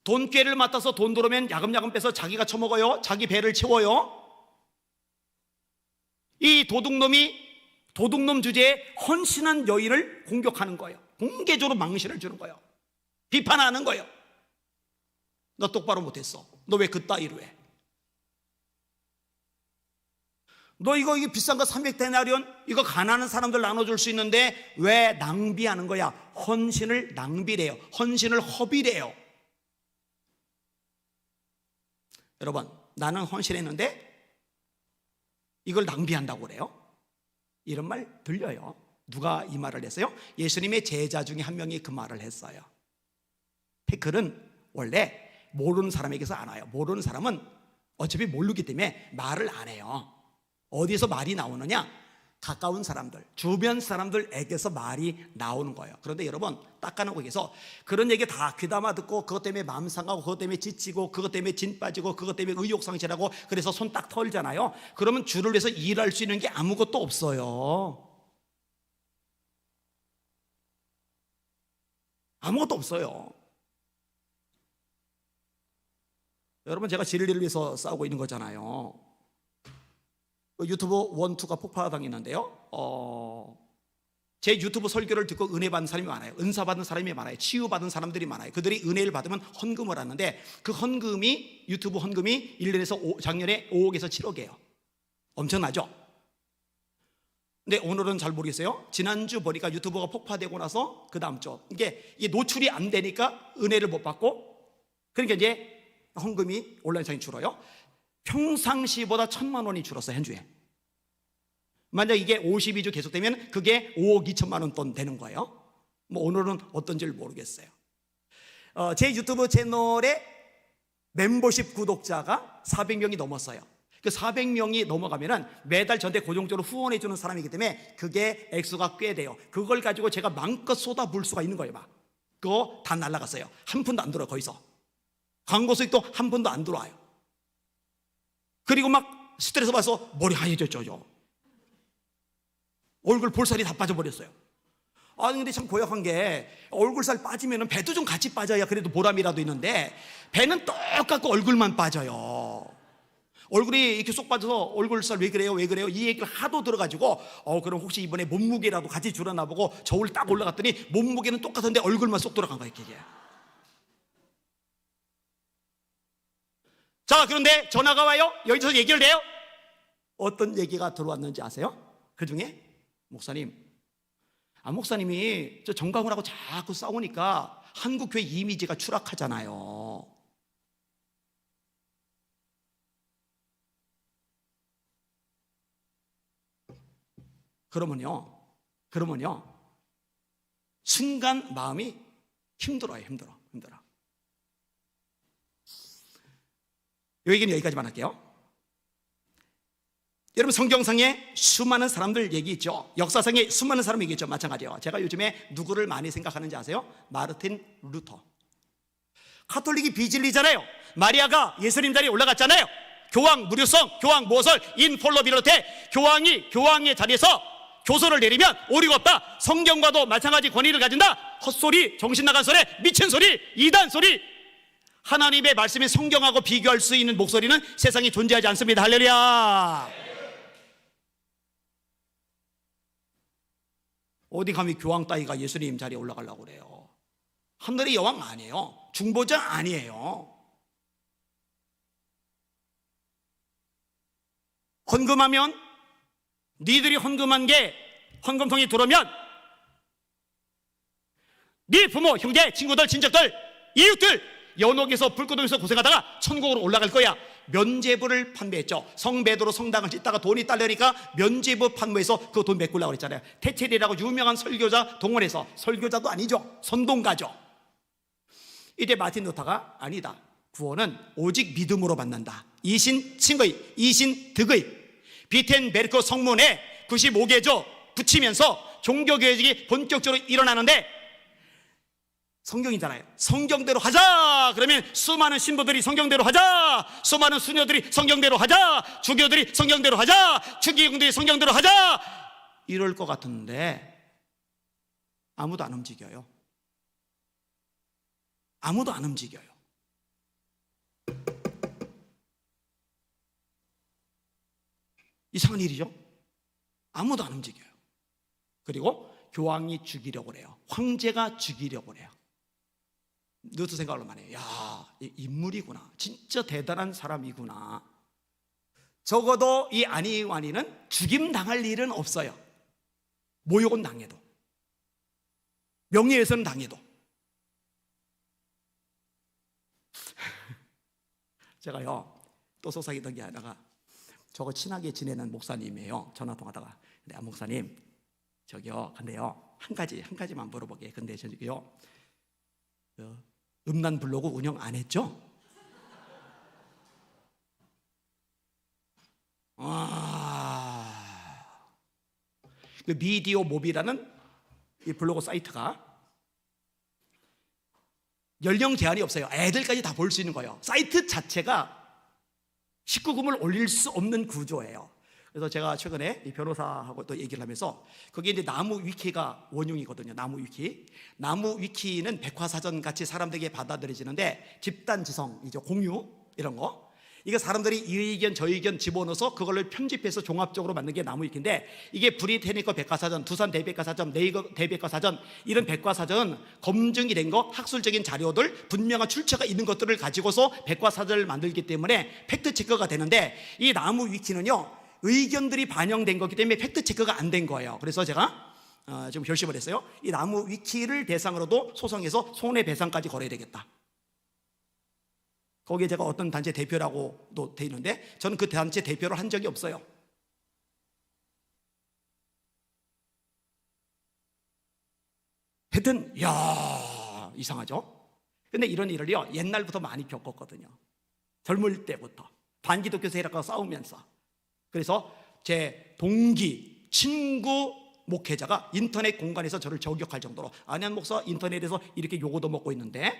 돈꾀를 맡아서 돈 들어오면 야금야금 빼서 자기가 처먹어요. 자기 배를 채워요. 이 도둑놈이 도둑놈 주제에 헌신한 여인을 공격하는 거예요. 공개적으로 망신을 주는 거예요. 비판하는 거예요. 너 똑바로 못했어. 너 왜 그따위로 해? 너 이거 비싼 거 300데나리온, 이거 가난한 사람들 나눠줄 수 있는데 왜 낭비하는 거야? 헌신을 낭비래요. 헌신을 허비래요. 여러분, 나는 헌신했는데 이걸 낭비한다고 그래요? 이런 말 들려요. 누가 이 말을 했어요? 예수님의 제자 중에 한 명이 그 말을 했어요. 태클은 원래 모르는 사람에게서 안 와요. 모르는 사람은 어차피 모르기 때문에 말을 안 해요. 어디서 말이 나오느냐? 가까운 사람들, 주변 사람들에게서 말이 나오는 거예요. 그런데 여러분, 닦아놓고 계서 그런 얘기 다 귀담아 듣고 그것 때문에 마음 상하고 그것 때문에 지치고 그것 때문에 진 빠지고 그것 때문에 의욕 상실하고 그래서 손 딱 털잖아요. 그러면 주를 위해서 일할 수 있는 게 아무것도 없어요. 아무것도 없어요. 여러분, 제가 진리를 위해서 싸우고 있는 거잖아요. 유튜브 1, 2가 폭파당했는데요. 제 유튜브 설교를 듣고 은혜 받는 사람이 많아요. 은사 받는 사람이 많아요. 치유 받은 사람들이 많아요. 그들이 은혜를 받으면 헌금을 하는데, 그 헌금이, 유튜브 헌금이 1년에서 작년에 5억에서 7억이에요. 엄청나죠? 근데 오늘은 잘 모르겠어요. 지난주 보니까 유튜브가 폭파되고 나서 그 다음 주 이게 노출이 안 되니까 은혜를 못 받고, 그러니까 이제 헌금이 온라인상에 줄어요. 평상시보다 1,000만 원이 줄었어요, 한 주에. 만약 이게 52주 계속되면 그게 5억 2천만 원 돈 되는 거예요. 뭐 오늘은 어떤지를 모르겠어요. 제 유튜브 채널에 멤버십 구독자가 400명이 넘었어요. 그 400명이 넘어가면은 매달 저한테 고정적으로 후원해 주는 사람이기 때문에 그게 액수가 꽤 돼요. 그걸 가지고 제가 마음껏 쏟아부을 수가 있는 거예요. 막 그거 다 날라갔어요. 한 푼도 안 들어요. 거기서 광고 수익도 한 푼도 안 들어와요. 그리고 막 스트레스 받아서 머리 하얘졌죠. 얼굴 볼살이 다 빠져버렸어요. 아니 근데 참 고약한 게, 얼굴살 빠지면 배도 좀 같이 빠져야 그래도 보람이라도 있는데, 배는 똑같고 얼굴만 빠져요. 얼굴이 이렇게 쏙 빠져서 얼굴살 왜 그래요? 왜 그래요? 이 얘기를 하도 들어가지고 그럼 혹시 이번에 몸무게라도 같이 줄여나 보고 저울 딱 올라갔더니 몸무게는 똑같은데 얼굴만 쏙 들어간 거예요, 이게. 자, 그런데 전화가 와요. 여기서 얘기를 해요. 어떤 얘기가 들어왔는지 아세요? 그 중에 목사님이 저 정강훈하고 자꾸 싸우니까 한국교회 이미지가 추락하잖아요. 그러면요 순간 마음이 힘들어. 이 얘기는 여기까지만 할게요. 여러분, 성경상에 수많은 사람들 얘기 있죠. 역사상에 수많은 사람 얘기 있죠. 마찬가지예요. 제가 요즘에 누구를 많이 생각하는지 아세요? 마르틴 루터. 카톨릭이 비진리잖아요. 마리아가 예수님 자리에 올라갔잖아요. 교황 무료성, 교황 모설, 인폴로 비롯해 교황의 자리에서 교서를 내리면 오류가 없다. 성경과도 마찬가지 권위를 가진다. 헛소리, 정신 나간 소리, 미친 소리, 이단 소리. 하나님의 말씀이 성경하고 비교할 수 있는 목소리는 세상에 존재하지 않습니다. 할렐루야. 어디 감히 교황 따위가 예수님 자리에 올라가려고 그래요. 하늘의 여왕 아니에요. 중보자 아니에요. 헌금하면, 니들이 헌금한 게 헌금통에 들어오면 네 부모, 형제, 친구들, 친척들, 이웃들 연옥에서 불구덩이에서 고생하다가 천국으로 올라갈 거야. 면죄부를 판매했죠. 성베드로 성당을 짓다가 돈이 딸려니까 면죄부 판매해서 그 돈 메꾸려고 그랬잖아요. 테첼이라고 유명한 설교자 동원해서, 설교자도 아니죠, 선동가죠. 이제 마틴 루터가 아니다, 구원은 오직 믿음으로 받는다. 이신칭의, 이신득의 비텐베르크 성문에 95개조 붙이면서 종교개혁이 본격적으로 일어나는데, 성경이잖아요. 성경대로 하자. 그러면 수많은 신부들이 성경대로 하자, 수많은 수녀들이 성경대로 하자, 주교들이 성경대로 하자, 추기경들이 성경대로 하자, 이럴 것 같은데 아무도 안 움직여요. 아무도 안 움직여요. 이상한 일이죠. 아무도 안 움직여요. 그리고 교황이 죽이려고 그래요. 황제가 죽이려고 그래요. 루터 생각을만 해요. 야, 인물이구나. 진짜 대단한 사람이구나. 적어도 이 안희완이는 죽임 당할 일은 없어요. 모욕은 당해도, 명예훼손은 당해도. 제가요 또 속삭이던 게 하나가, 저거 친하게 지내는 목사님이에요. 전화통화하다가, 근데 목사님 저기요, 근데요 한 가지만 물어보게. 근데 저기요 음란 블로그 운영 안 했죠? 그 미디어 몹이라는 이 블로그 사이트가 연령 제한이 없어요. 애들까지 다 볼 수 있는 거예요. 사이트 자체가 19금을 올릴 수 없는 구조예요. 그래서 제가 최근에 이 변호사하고 또 얘기를 하면서 거기에 이제 나무 위키가 원흉이거든요. 나무 위키. 나무 위키는 백과사전 같이 사람들에게 받아들여지는데 집단지성이죠. 공유 이런 거. 이거 사람들이 이 의견 저 의견 집어넣어서 그걸로 편집해서 종합적으로 만든 게 나무 위키인데, 이게 브리테니커 백과사전, 두산 대백과사전, 네이버 대백과사전, 이런 백과사전은 검증이 된 거, 학술적인 자료들, 분명한 출처가 있는 것들을 가지고서 백과사전을 만들기 때문에 팩트 체크가 되는데, 이 나무 위키는요 의견들이 반영된 거기 때문에 팩트 체크가 안 된 거예요. 그래서 제가 지금 결심을 했어요. 이 나무 위키를 대상으로도 소송해서 손해배상까지 걸어야 되겠다. 거기에 제가 어떤 단체 대표라고도 돼 있는데, 저는 그 단체 대표를 한 적이 없어요. 하여튼 이상하죠? 근데 이런 일을요 옛날부터 많이 겪었거든요. 젊을 때부터 반기독교 세력과 싸우면서. 그래서 제 동기, 친구 목회자가 인터넷 공간에서 저를 저격할 정도로, 안현 목사 인터넷에서 이렇게 요거도 먹고 있는데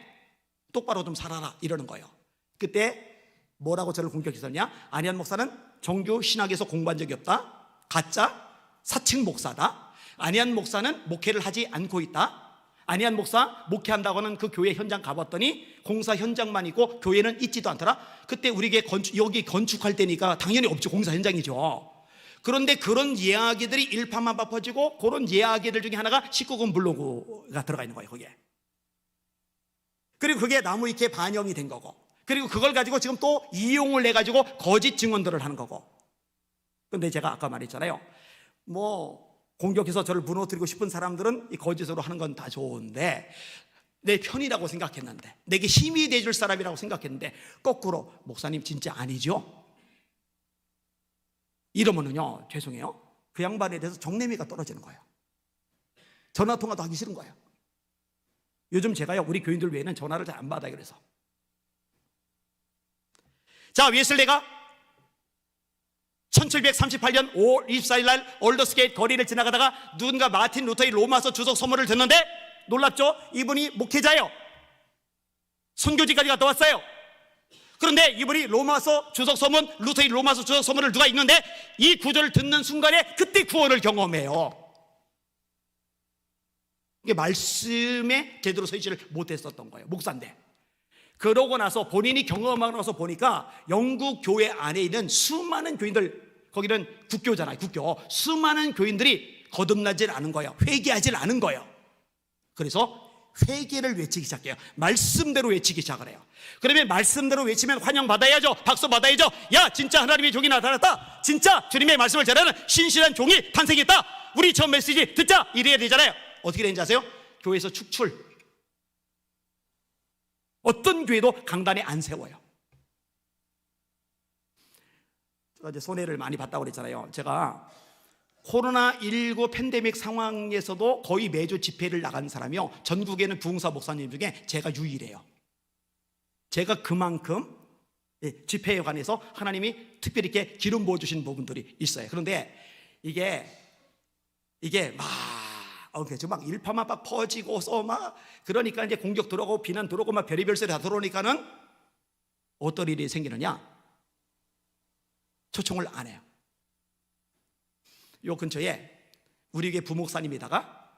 똑바로 좀 살아라 이러는 거예요. 그때 뭐라고 저를 공격했었냐? 안현 목사는 종교 신학에서 공부한 적이 없다, 가짜 사칭 목사다, 안현 목사는 목회를 하지 않고 있다, 안현 목사 목회한다고 하는 그 교회 현장 가봤더니 공사 현장만 있고 교회는 있지도 않더라. 그때 우리에게 여기 건축할 때니까 당연히 없죠, 공사 현장이죠. 그런데 그런 이야기들이 일파만파 퍼지고, 그런 이야기들 중에 하나가 19금 블로그가 들어가 있는 거예요 거기에. 그리고 그게 나무 위키에 반영이 된 거고, 그리고 그걸 가지고 지금 또 이용을 해가지고 거짓 증언들을 하는 거고. 근데 제가 아까 말했잖아요, 공격해서 저를 무너뜨리고 싶은 사람들은 이 거짓으로 하는 건 다 좋은데, 내 편이라고 생각했는데, 내게 힘이 돼줄 사람이라고 생각했는데, 거꾸로 목사님 진짜 아니죠? 이러면은요 죄송해요, 그 양반에 대해서 정내미가 떨어지는 거예요. 전화통화도 하기 싫은 거예요. 요즘 제가요 우리 교인들 외에는 전화를 잘 안 받아요. 그래서 자, 웨슬레가 1738년 5월 24일 날 올더스게이트 거리를 지나가다가 누군가 마틴 루터의 로마서 주석 서문을 듣는데 놀랍죠? 이분이 목회자예요. 선교지까지 갔다 왔어요. 그런데 이분이 로마서 주석 서문, 루터의 로마서 주석 서문을 누가 읽는데 이 구절을 듣는 순간에 그때 구원을 경험해요. 이게 말씀에 제대로 서있지를 못했었던 거예요. 목사인데. 그러고 나서 본인이 경험하고 나서 보니까 영국 교회 안에 있는 수많은 교인들, 거기는 국교잖아요, 국교. 수많은 교인들이 거듭나질 않은 거예요. 회개하질 않은 거예요. 그래서 회개를 외치기 시작해요. 말씀대로 외치기 시작을 해요. 그러면 말씀대로 외치면 환영받아야죠. 박수 받아야죠. 야, 진짜 하나님의 종이 나타났다. 진짜 주님의 말씀을 전하는 신실한 종이 탄생했다. 우리 전 메시지 듣자. 이래야 되잖아요. 어떻게 되는지 아세요? 교회에서 축출. 어떤 교회도 강단에 안 세워요. 제가 이제 손해를 많이 봤다고 그랬잖아요. 제가 코로나19 팬데믹 상황에서도 거의 매주 집회를 나간 사람이요, 전국에는 부흥사 목사님 중에 제가 유일해요. 제가 그만큼 집회에 관해서 하나님이 특별히 이렇게 기름 부어주신 부분들이 있어요. 그런데 이게 막 일파만파 퍼지고서 막 그러니까 이제 공격 들어오고 비난 들어오고 막 별의별 소리 다 들어오니까는 어떤 일이 생기느냐? 초청을 안 해요. 요 근처에 우리 교회 부목사님이다가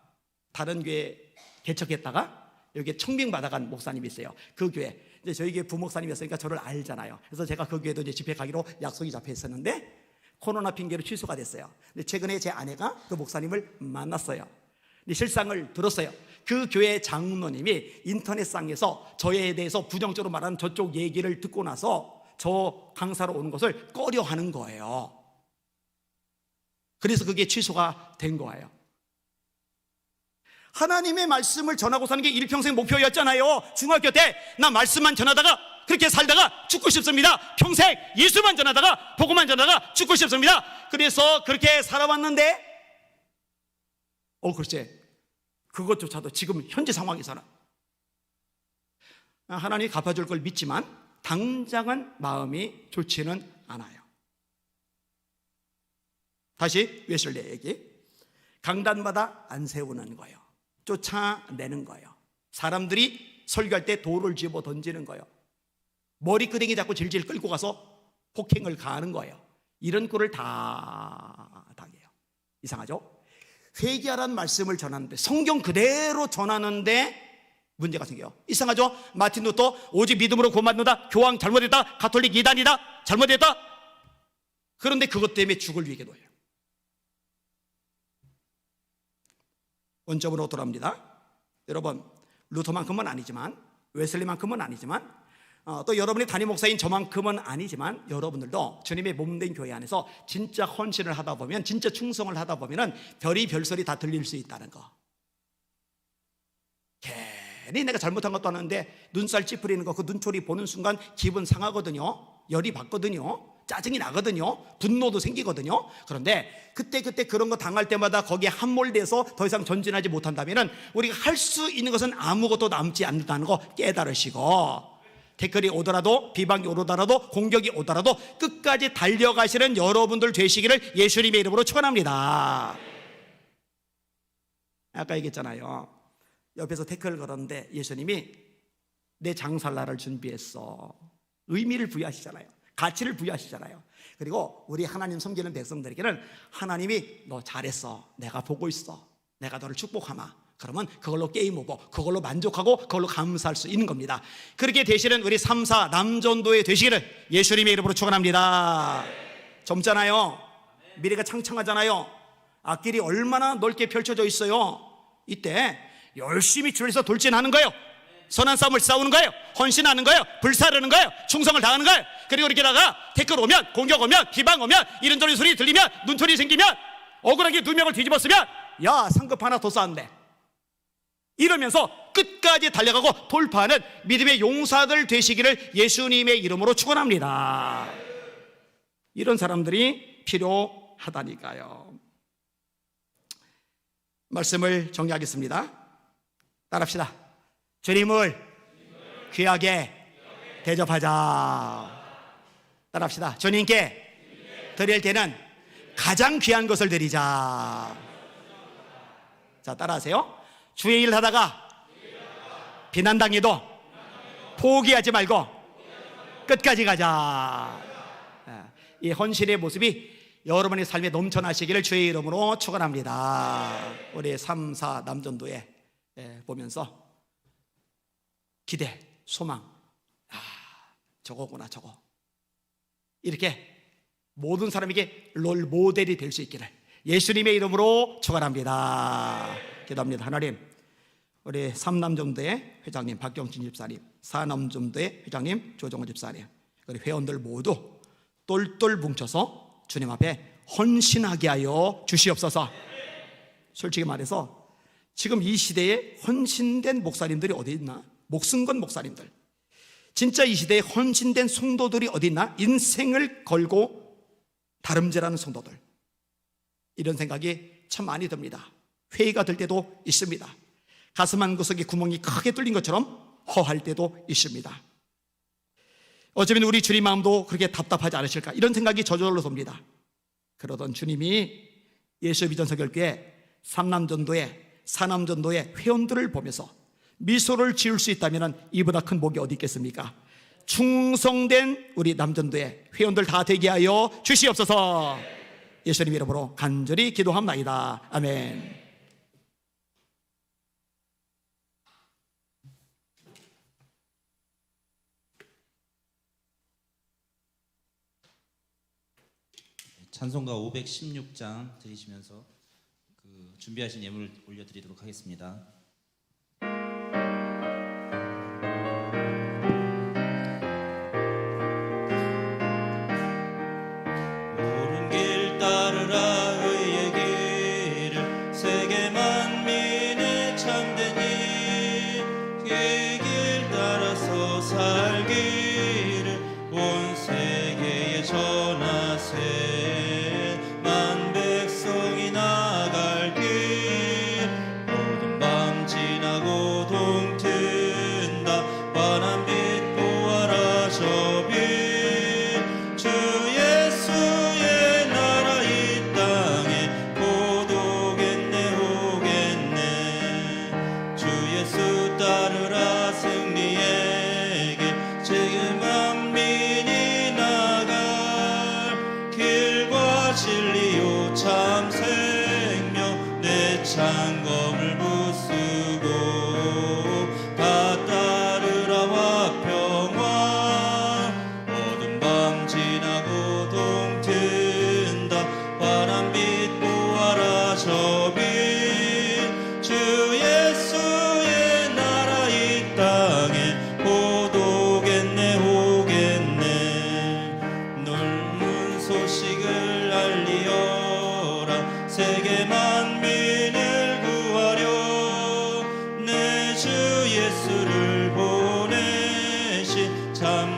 다른 교회 개척했다가 여기에 청빙받아간 목사님이 있어요. 그 교회 이제 저희 교회 부목사님이었으니까 저를 알잖아요. 그래서 제가 그 교회도 이제 집회 가기로 약속이 잡혀 있었는데 코로나 핑계로 취소가 됐어요. 근데 최근에 제 아내가 그 목사님을 만났어요. 실상을 들었어요. 그 교회 장로님이 인터넷상에서 저에 대해서 부정적으로 말하는 저쪽 얘기를 듣고 나서 저 강사로 오는 것을 꺼려하는 거예요. 그래서 그게 취소가 된 거예요. 하나님의 말씀을 전하고 사는 게 일평생 목표였잖아요. 중학교 때 나 말씀만 전하다가 그렇게 살다가 죽고 싶습니다. 평생 예수만 전하다가 복음만 전하다가 죽고 싶습니다. 그래서 그렇게 살아왔는데 글쎄 그것조차도 지금 현재 상황에서는 하나님이 갚아줄 걸 믿지만 당장은 마음이 좋지는 않아요. 다시 웨슬리 얘기. 강단마다 안 세우는 거예요. 쫓아내는 거예요. 사람들이 설교할 때 돌을 집어 던지는 거예요. 머리끄댕이 잡고 질질 끌고 가서 폭행을 가하는 거예요. 이런 꼴을 다 당해요. 이상하죠? 회개하라는 말씀을 전하는데, 성경 그대로 전하는데 문제가 생겨요. 이상하죠? 마틴 루터 오직 믿음으로 구원받는다, 교황 잘못했다, 가톨릭 이단이다, 잘못했다. 그런데 그것 때문에 죽을 위기에 놓여요. 원점으로 돌아옵니다. 여러분, 루터만큼은 아니지만, 웨슬리만큼은 아니지만, 또 여러분이 담임 목사인 저만큼은 아니지만, 여러분들도 주님의 몸된 교회 안에서 진짜 헌신을 하다 보면, 진짜 충성을 하다 보면은 별이 별소리 다 들릴 수 있다는 거. 괜히 내가 잘못한 것도 아닌데 눈살 찌푸리는 거, 그 눈초리 보는 순간 기분 상하거든요. 열이 받거든요. 짜증이 나거든요. 분노도 생기거든요. 그런데 그때 그런 거 당할 때마다 거기에 함몰돼서 더 이상 전진하지 못한다면 우리가 할 수 있는 것은 아무것도 남지 않는다는 거 깨달으시고, 댓글이 오더라도, 비방이 오더라도, 공격이 오더라도 끝까지 달려가시는 여러분들 되시기를 예수님의 이름으로 축원합니다. 아까 얘기했잖아요. 옆에서 댓글을 걸었는데 예수님이 내 장사할 날을 준비했어. 의미를 부여하시잖아요. 가치를 부여하시잖아요. 그리고 우리 하나님 섬기는 백성들에게는 하나님이 너 잘했어, 내가 보고 있어, 내가 너를 축복하마, 그러면 그걸로 게임 오버, 그걸로 만족하고 그걸로 감사할 수 있는 겁니다. 그렇게 되시는 우리 3, 4 남전도에 되시기를 예수님의 이름으로 축원합니다. 젊잖아요. 미래가 창창하잖아요. 앞길이 얼마나 넓게 펼쳐져 있어요. 이때 열심히 줄에서 돌진하는 거예요. 선한 싸움을 싸우는 거예요. 헌신하는 거예요. 불사르는 거예요. 충성을 다하는 거예요. 그리고 이렇게다가 댓글 오면, 공격 오면, 비방 오면, 이런저런 소리 들리면, 눈초리 생기면, 억울하게 2명을 뒤집었으면 야, 상급 하나 더 쌓았네, 이러면서 끝까지 달려가고 돌파하는 믿음의 용사들 되시기를 예수님의 이름으로 축원합니다. 이런 사람들이 필요하다니까요. 말씀을 정리하겠습니다. 따라합시다. 주님을 귀하게 대접하자. 따라합시다. 주님께 드릴 때는 가장 귀한 것을 드리자. 자, 따라하세요. 주의 일 하다가 비난당해도 포기하지 말고 끝까지 가자. 이 헌신의 모습이 여러분의 삶에 넘쳐나시기를 주의 이름으로 축원합니다. 우리 3, 4 남전도에 보면서 기대, 소망, 저거구나, 저거, 이렇게 모든 사람에게 롤 모델이 될 수 있기를 예수님의 이름으로 축원합니다. 기도합니다. 하나님, 우리 3남전도의 회장님 박경진 집사님, 4남전도의 회장님 조정호 집사님, 우리 회원들 모두 똘똘 뭉쳐서 주님 앞에 헌신하게 하여 주시옵소서. 솔직히 말해서 지금 이 시대에 헌신된 목사님들이 어디 있나? 목숨 건 목사님들, 진짜 이 시대에 헌신된 성도들이 어디 있나? 인생을 걸고 다름질하는 성도들, 이런 생각이 참 많이 듭니다. 회의가 될 때도 있습니다. 가슴 한 구석에 구멍이 크게 뚫린 것처럼 허할 때도 있습니다. 어쩌면 우리 주님 마음도 그렇게 답답하지 않으실까, 이런 생각이 저절로 듭니다. 그러던 주님이 예수 비전 서결교회 3남전도의 4남전도의 회원들을 보면서 미소를 지을 수 있다면 이보다 큰 복이 어디 있겠습니까? 충성된 우리 남전도의 회원들 다 되게 하여 주시옵소서. 예수님 이름으로 간절히 기도합나이다. 아멘. 찬송가 516장 드리시면서 준비하신 예물을 올려드리도록 하겠습니다. 옳은 길 따르라 의의 길을, 세계 만민의 참된 일, 그 길 따라서 살기를 온 세계에 전하세. 만 백성이 나갈 길, 모든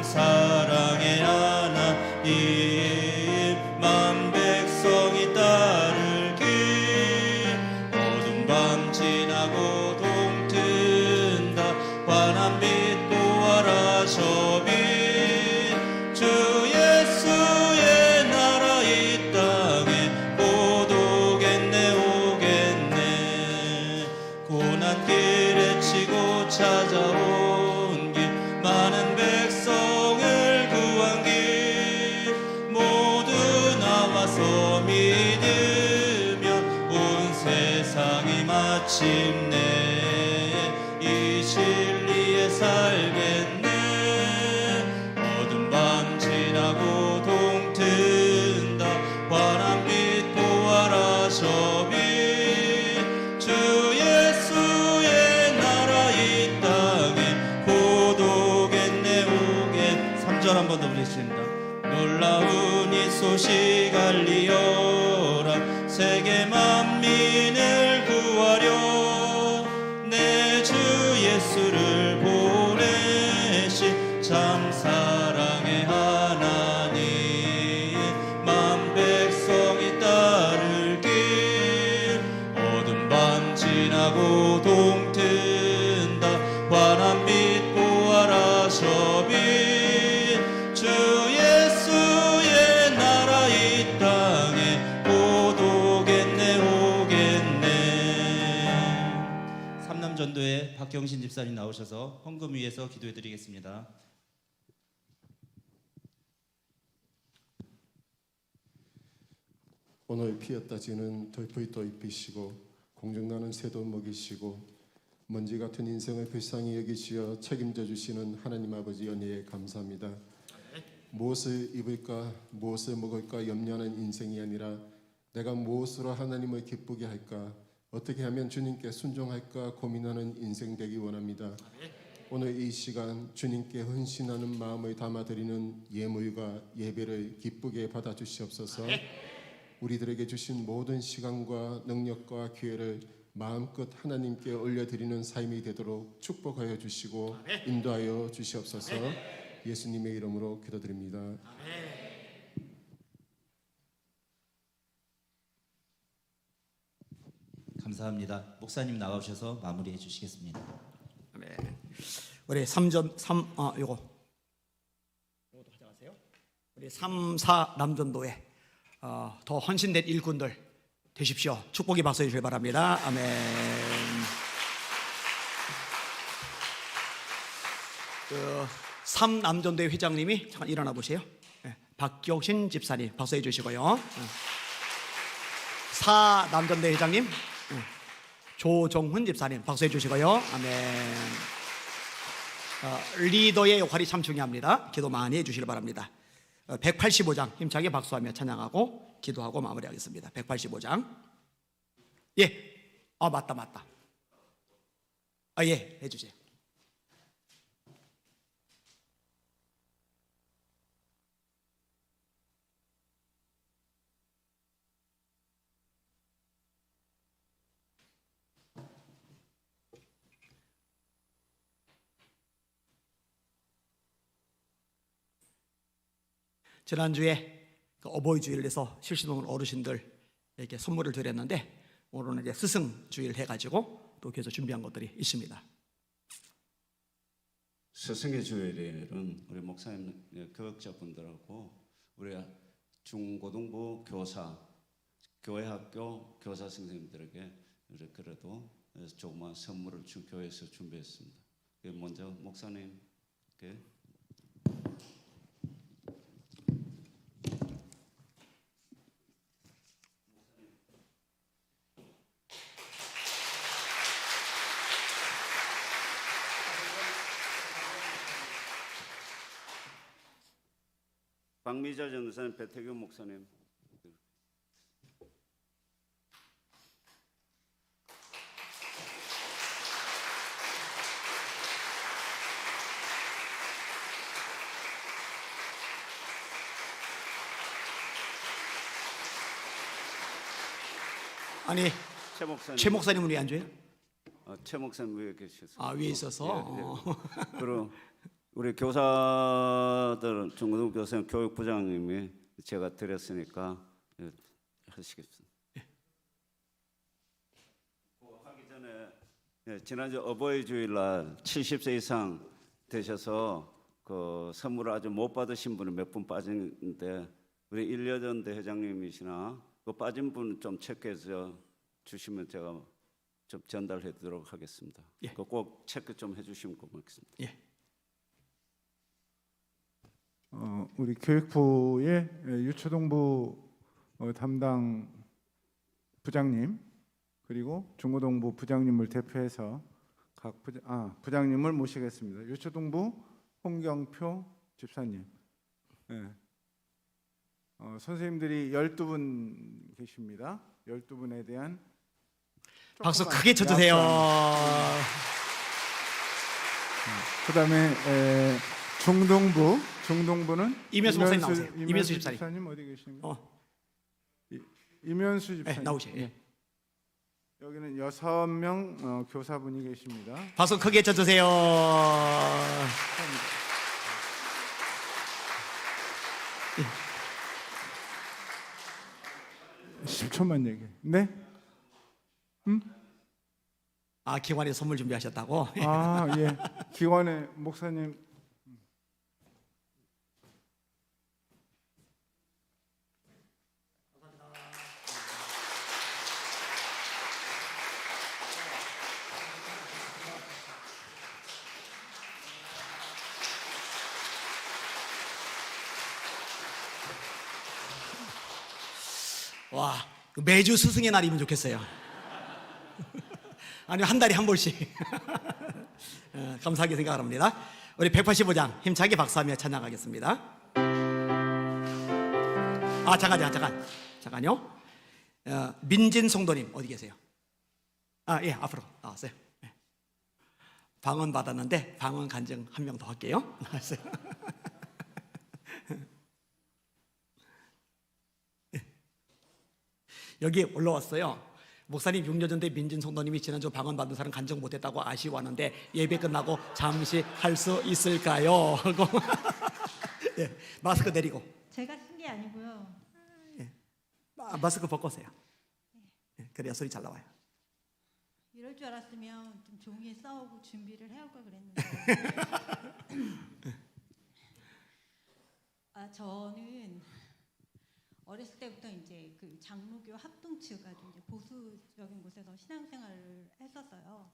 사랑의 하나님 만 백성이 따를 길 어두운 밤 지나고 동튼다 환한 빛 보아라 저 빛 주 예수의 나라 이 땅에 곧 오겠네 오겠네 고난 길에 치고 찾아온 길 많은 백성을 구한 길 모두 나와서 믿으면 온 세상이 마침내 이 진리에 살겠네 어두운 밤 지나고 동튼다 환한 빛 보아라 저 빛 주 예수의 나라 이 땅에 곧 오겠네 오겠 3절 한 번 더 부르겠습니다. 놀라운 이 소식 알리어라 세계 만민을 구하려 내 주 예수를 보내신 참 사랑의 하나님 만 백성이 따를 길 어두운 밤 지나고 동튼다 환한 빛 보아라 저 빛 주 예수의 나라 이 땅에 곧 오겠네 오겠네. 삼남전도에 박경신 집사님 나오셔서 헌금 위에서 기도해 드리겠습니다. 오늘 피었다 지는 돌풀 또 입히시고 공중나는 새도 먹이시고 먼지 같은 인생을 불쌍히 여기시어 책임져 주시는 하나님 아버지 연혜에 감사합니다. 무엇을 입을까 무엇을 먹을까 염려하는 인생이 아니라 내가 무엇으로 하나님을 기쁘게 할까 어떻게 하면 주님께 순종할까 고민하는 인생 되기 원합니다. 오늘 이 시간 주님께 헌신하는 마음을 담아드리는 예물과 예배를 기쁘게 받아주시옵소서. 우리들에게 주신 모든 시간과 능력과 기회를 마음껏 하나님께 올려드리는 삶이 되도록 축복하여 주시고 인도하여 주시옵소서. 예수님의 이름으로 기도드립니다. 감사합니다. 목사님 나오셔서 마무리해 주시겠습니다. 네. 우리 3점 3 요거 가져가세요. 우리 3, 4 남전도에 더 헌신된 일꾼들 되십시오. 축복의 박수 해주시기 바랍니다. 아멘. 그 3남전도회 회장님이 잠깐 일어나 보세요. 네, 박경신 집사님 박수 해주시고요. 4남전도회 회장님 조정훈 집사님 박수 해주시고요. 아멘. 리더의 역할이 참 중요합니다. 기도 많이 해주시기 바랍니다. 185장 힘차게 박수하며 찬양하고 기도하고 마무리하겠습니다. 185장. 예. 맞다. 예, 해주세요. 지난주에 어버이 주일을 해서 실시동을 어르신들에게 선물을 드렸는데 오늘은 이제 스승 주일 해가지고 또 계속 준비한 것들이 있습니다. 스승의 주일은 우리 목사님 교역자분들하고 우리 중고등부 교사, 교회 학교 교사 선생님들에게 그래도 조그만 선물을 교회에서 준비했습니다. 먼저 목사님께 박미자 전도사님, 배태규 목사님. 아니 최 목사님은 왜 안 줘요? 최 목사님 위에 계셔서. 위에 있어서. 그리고 우리 교사들 중고등부 교사님 교육부장님이 제가 드렸으니까 하시겠습니다. 하기 전에 지난주 어버이 주일날 70세 이상 되셔서 그 선물을 아주 못 받으신 분이 몇 분 빠지는데 우리 일여전대 회장님이시나 그 빠진 분 좀 체크해서 주시면 제가 좀 전달해드리도록 하겠습니다. 예. 꼭 체크 좀 해주시면 고맙겠습니다. 예. 우리 교육부의 유초동부 담당 부장님 그리고 중고동부 부장님을 대표해서 각 부장님을 모시겠습니다. 유초동부 홍경표 집사님. 네. 선생님들이 12분 계십니다. 12분에 대한 박수 조그만 크게 쳐주세요. 약간, 그다음에 중동부는 이면수 목사님 나오세요. 이면수 집사님. 집사님 어디 계신가요? 이면수 집사님. 네, 나오세요. 예. 여기는 6명 교사분이 계십니다. 박수 크게 쳐주세요. 10초만 얘기해. 네? 아, 기관에 선물 준비하셨다고? 아, 예. 기관의 목사님. 와, 매주 스승의 날이면 좋겠어요. 아니, 한 달에 한 번씩. 감사하게 생각합니다. 우리 185장 힘차게 박수하며 찬양하겠습니다. 아, 잠깐요. 민진 성도님 어디 계세요? 아, 예, 앞으로 나왔어요. 예. 방언 받았는데 방언 간증 한 명 더 할게요. 나왔어요. 여기 올라왔어요. 목사님 6년 전에 민진 성도님이 지난주 방언 받은 사람 간증 못했다고 아쉬워하는데 예배 끝나고 잠시 할 수 있을까요? 하고 예, 마스크 내리고 제가 쓴 게 아니고요. 마스크 벗고세요. 예, 그래야 소리 잘 나와요. 이럴 줄 알았으면 좀 종이에 써오고 준비를 해올 걸 그랬는데. 저는 어렸을 때부터 이제 그 장로교 합동측 아주 이제 보수적인 곳에서 신앙생활을 했었어요.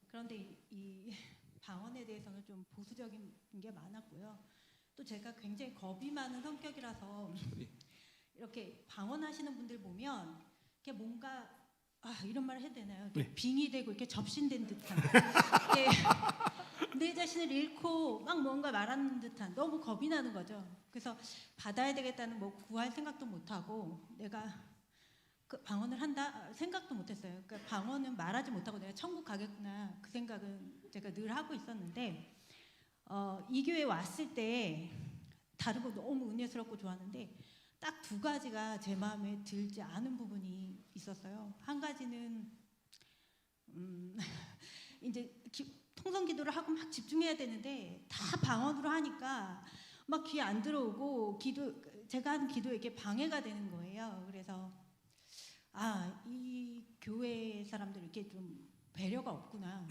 그런데 이 방언에 대해서는 좀 보수적인 게 많았고요. 또 제가 굉장히 겁이 많은 성격이라서 이렇게 방언하시는 분들 보면 이렇게 뭔가 이런 말을 해야 되나요? 이렇게 빙이 되고 이렇게 접신된 듯한 이렇게 내 자신을 잃고 막 뭔가 말하는 듯한 너무 겁이 나는 거죠. 그래서 받아야 되겠다는 뭐 구할 생각도 못 하고 내가 그 방언을 한다 생각도 못 했어요. 그러니까 방언은 말하지 못하고 내가 천국 가겠구나 그 생각은 제가 늘 하고 있었는데 이 교회 왔을 때 다른 거 너무 은혜스럽고 좋았는데 딱 두 가지가 제 마음에 들지 않은 부분이 있었어요. 한 가지는 이제 통성 기도를 하고 막 집중해야 되는데 다 방언으로 하니까 막 귀에 안 들어오고 제가 하는 기도에 방해가 되는 거예요. 그래서 이 교회 사람들 이렇게 좀 배려가 없구나.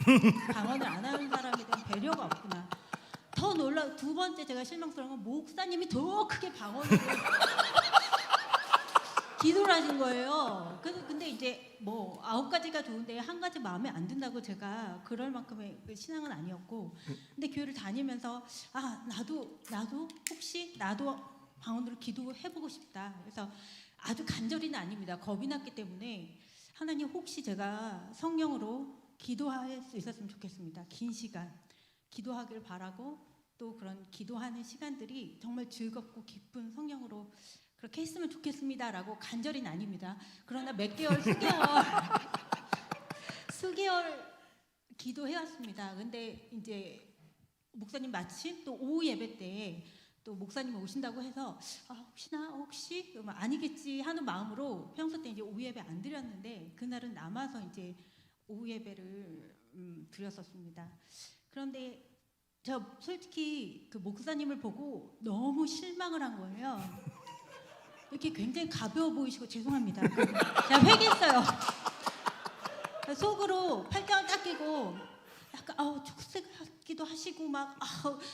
방언을 안 하는 사람에 대한 배려가 없구나. 더 놀라 두 번째 제가 실망스러운 건 목사님이 더 크게 방언으로 기도를 하신 거예요. 근데 이제 뭐 9가지가 좋은데 한 가지 마음에 안 든다고 제가 그럴 만큼의 신앙은 아니었고, 근데 교회를 다니면서 나도 혹시 나도 방언으로 기도해보고 싶다. 그래서 아주 간절히는 아닙니다. 겁이 났기 때문에 하나님 혹시 제가 성령으로 기도할 수 있었으면 좋겠습니다. 긴 시간 기도하길 바라고 또 그런 기도하는 시간들이 정말 즐겁고 기쁜 성령으로 그렇게 했으면 좋겠습니다라고 간절히는 아닙니다. 그러나 수개월 기도해왔습니다. 근데 이제 목사님 마침 또 오후 예배 때 또 목사님이 오신다고 해서 혹시 아니겠지 하는 마음으로 평소 때 이제 오후 예배 안 드렸는데 그날은 남아서 이제 오후 예배를 드렸었습니다. 그런데 제가 솔직히 그 목사님을 보고 너무 실망을 한 거예요. 이렇게 굉장히 가벼워 보이시고 죄송합니다. 제가 회개했어요. 속으로 팔짱을 딱 끼고 약간 촉색하기도 하시고 막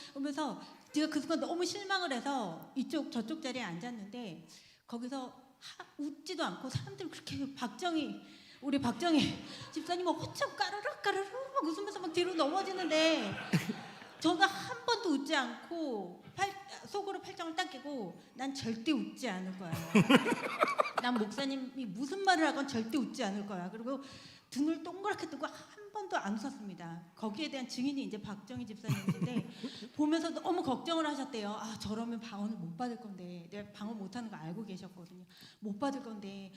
그러면서 제가 그 순간 너무 실망을 해서 이쪽 저쪽 자리에 앉았는데 거기서 웃지도 않고 사람들 그렇게 우리 박정희 집사님 막 호참 까르륵 막 웃으면서 막 뒤로 넘어지는데 저가 한 번도 웃지 않고 속으로 팔짱을 딱 끼고 난 절대 웃지 않을 거야. 난 목사님이 무슨 말을 하건 절대 웃지 않을 거야. 그리고 등을 동그랗게 뜨고 한 번도 안 웃었습니다. 거기에 대한 증인이 이제 박정희 집사님인데 보면서 너무 걱정을 하셨대요. 저러면 방언을 못 받을 건데 내가 방언 못하는 거 알고 계셨거든요. 못 받을 건데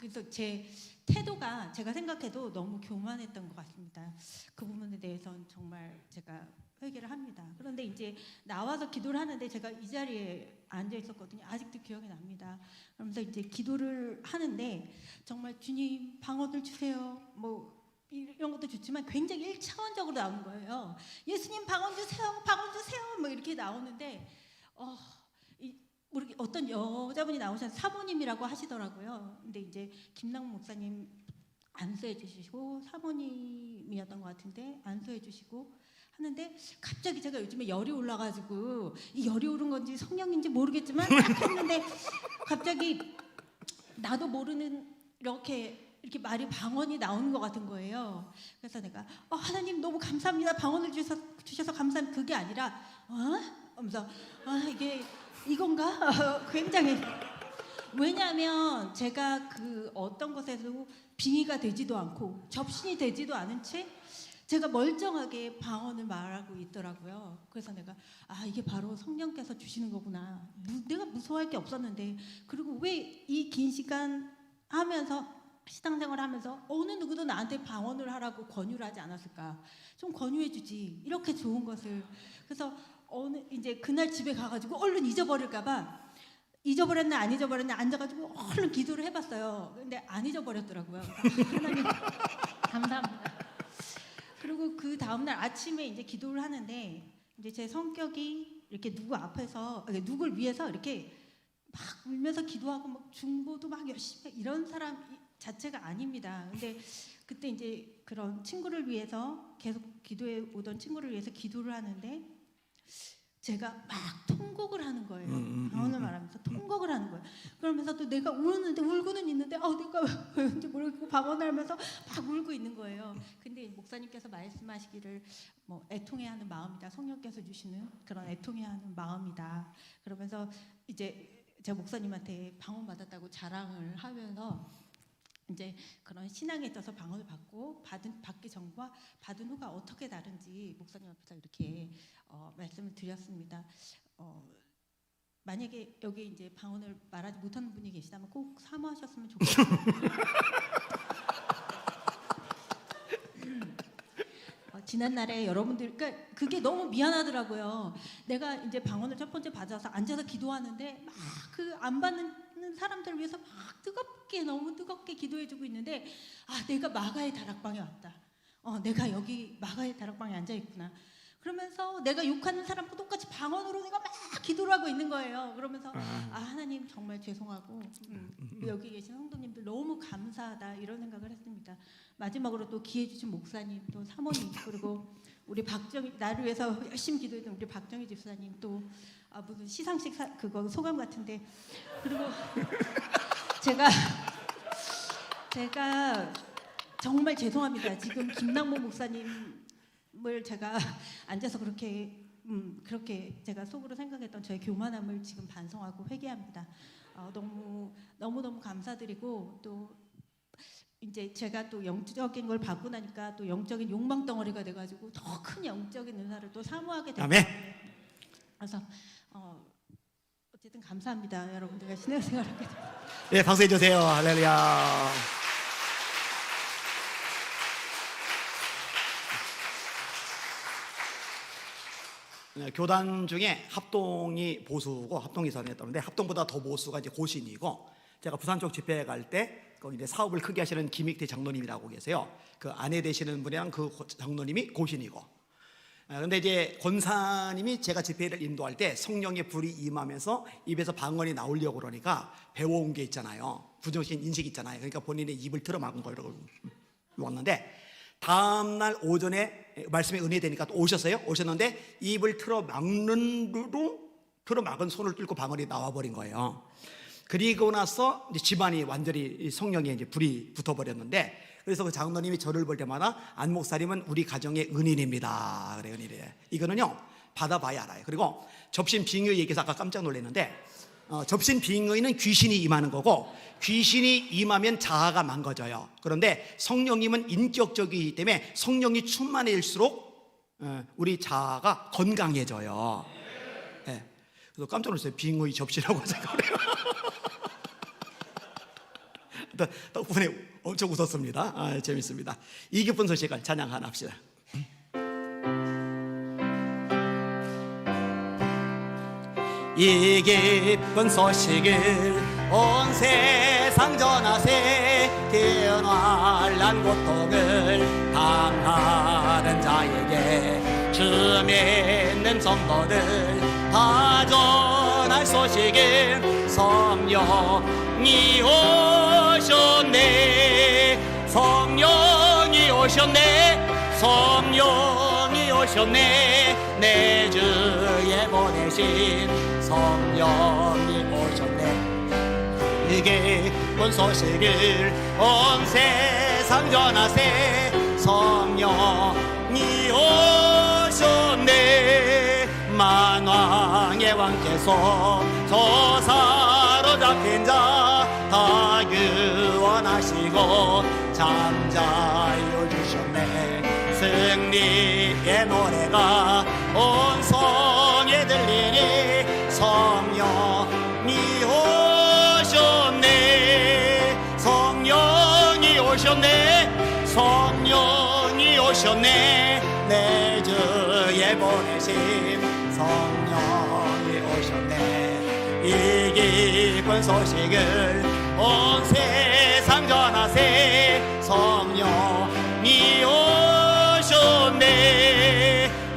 그래서 제 태도가 제가 생각해도 너무 교만했던 것 같습니다. 그 부분에 대해서는 정말 제가 회개를 합니다. 그런데 이제 나와서 기도를 하는데 제가 이 자리에 앉아 있었거든요. 아직도 기억이 납니다. 그러면서 이제 기도를 하는데 정말 주님 방언을 주세요. 뭐 이런 것도 좋지만 굉장히 1차원적으로 나오는 거예요. 예수님 방언 주세요. 방언 주세요. 뭐 이렇게 나오는데 어떤 여자분이 나오셔서 사모님이라고 하시더라고요. 근데 이제 김남국 목사님 안수해 주시고 사모님이었던 것 같은데 안수해 주시고 하는데 갑자기 제가 요즘에 열이 올라가지고 이 열이 오른 건지 성령인지 모르겠지만 딱 했는데 갑자기 나도 모르는 이렇게 말이 방언이 나오는 것 같은 거예요. 그래서 내가 하나님 너무 감사합니다. 방언을 주셔서 감사합니다. 그게 아니라 하면서 이게 이건가? 굉장히 왜냐하면 제가 그 어떤 것에도 빙의가 되지도 않고 접신이 되지도 않은 채 제가 멀쩡하게 방언을 말하고 있더라고요. 그래서 내가 이게 바로 성령께서 주시는 거구나. 내가 무서워할 게 없었는데 그리고 왜 이 긴 시간 하면서 신앙생활 하면서 어느 누구도 나한테 방언을 하라고 권유를 하지 않았을까? 좀 권유해 주지. 이렇게 좋은 것을. 그래서 이제 그날 집에 가가지고 얼른 잊어버릴까봐 잊어버렸나 안 잊어버렸나 앉아가지고 얼른 기도를 해봤어요. 근데 안 잊어버렸더라고요. 하나님 감사합니다. 그리고 그 다음날 아침에 이제 기도를 하는데 이제 제 성격이 이렇게 누구 앞에서 누굴 위해서 이렇게 막 울면서 기도하고 막 중보도 막 열심히 이런 사람 자체가 아닙니다. 근데 그때 이제 그런 친구를 위해서 계속 기도해 오던 친구를 위해서 기도를 하는데 제가 막 통곡을 하는 거예요. 방언을 말하면서 통곡을 하는 거예요. 그러면서 또 내가 울고는 있는데 내가 왜인지 모르겠고 방언을 하면서 막 울고 있는 거예요. 근데 목사님께서 말씀하시기를 뭐 애통해하는 마음이다. 성령께서 주시는 그런 애통해하는 마음이다. 그러면서 이제 제가 목사님한테 방언 받았다고 자랑을 하면서 이제 그런 신앙에 있어서 방언을 받기 전과 받은 후가 어떻게 다른지 목사님 앞에서 이렇게 말씀을 드렸습니다. 만약에 여기 이제 방언을 말하지 못하는 분이 계시다면 꼭 사모하셨으면 좋겠어요. 지난날에 여러분들, 그러니까 그게 너무 미안하더라고요. 내가 이제 방언을 첫 번째 받아서 앉아서 기도하는데 막 그 안 받는 사람들을 위해서 막 너무 뜨겁게 기도해주고 있는데 내가 마가의 다락방에 왔다. 내가 여기 마가의 다락방에 앉아 있구나. 그러면서 내가 욕하는 사람과 똑같이 방언으로 내가 막 기도를 하고 있는 거예요. 그러면서 하나님 정말 죄송하고 여기 계신 성도님들 너무 감사하다 이런 생각을 했습니다. 마지막으로 또 기회 주신 목사님 또 사모님 그리고 우리 박정희 나를 위해서 열심히 기도했던 우리 박정희 집사님 또 무슨 시상식 그거 소감 같은데 그리고 제가 정말 죄송합니다. 지금 김남모 목사님을 제가 앉아서 그렇게 제가 속으로 생각했던 저의 교만함을 지금 반성하고 회개합니다. 너무 감사드리고 또 이제 제가 또 영적인 걸 받고 나니까 또 영적인 욕망 덩어리가 돼가지고 더 큰 영적인 은사를 또 사모하게 됐어요. 아멘. 그래서 어쨌든 감사합니다. 여러분들과 신앙생활하게 돼서. 네, 박수해 주세요. 할렐루야. 교단 중에 합동이 보수고 합동이 선했다는데 합동보다 더 보수가 이제 고신이고 제가 부산 쪽 집회에 갈 때 거기 이제 사업을 크게 하시는 김익태 장로님이라고 계세요. 그 아내 되시는 분이랑 그 장로님이 고신이고 그런데 이제 권사님이 제가 집회를 인도할 때 성령의 불이 임하면서 입에서 방언이 나오려고 그러니까 배워온 게 있잖아요. 부정적인 인식이 있잖아요. 그러니까 본인의 입을 틀어막은 거예요. 이러고 왔는데 다음날 오전에 말씀에 은혜되니까 또 오셨어요. 오셨는데 입을 틀어막은 손을 들고 방언이 나와버린 거예요. 그리고 나서 이제 집안이 완전히 성령에 이제 불이 붙어버렸는데, 그래서 그 장로님이 저를 볼 때마다 안 목사님은 우리 가정의 은인입니다. 그래, 은인이래. 이거는요 받아봐야 알아요. 그리고 접신 빙의 얘기해서 아까 깜짝 놀랐는데, 접신 빙의는 귀신이 임하는 거고, 귀신이 임하면 자아가 망가져요. 그런데 성령님은 인격적이기 때문에 성령이 충만해질수록 우리 자아가 건강해져요. 네. 그래서 깜짝 놀랐어요. 빙의 접시라고 생각해요. 덕분에 엄청 웃었습니다. 재밌습니다. 이 기쁜 소식을 찬양 하나 합시다. 이 기쁜 소식을 온 세상 전하세, 기은활란 고통을 당하는 자에게 주 믿는 성도들 다 전할 소식을 성령이 오셨네, 성령이 오셨네, 성령이 오셨네, 내 주에 보내신 성령이 오셨네. 이 기쁜 소식을 온 세상 전하세, 성령이 오셨네. 만왕의 왕께서 저 사로잡힌 자 다 구원하시고 잠자유 주셨네. 승리의 노래가 온 성에 들리니 성령이 오셨네, 성령이 오셨네, 성령이 오셨네, 내 주에 보내신 성령이 오셨네. 이 기쁜 소식을 온 세상 전하세, 성령이 오셨네.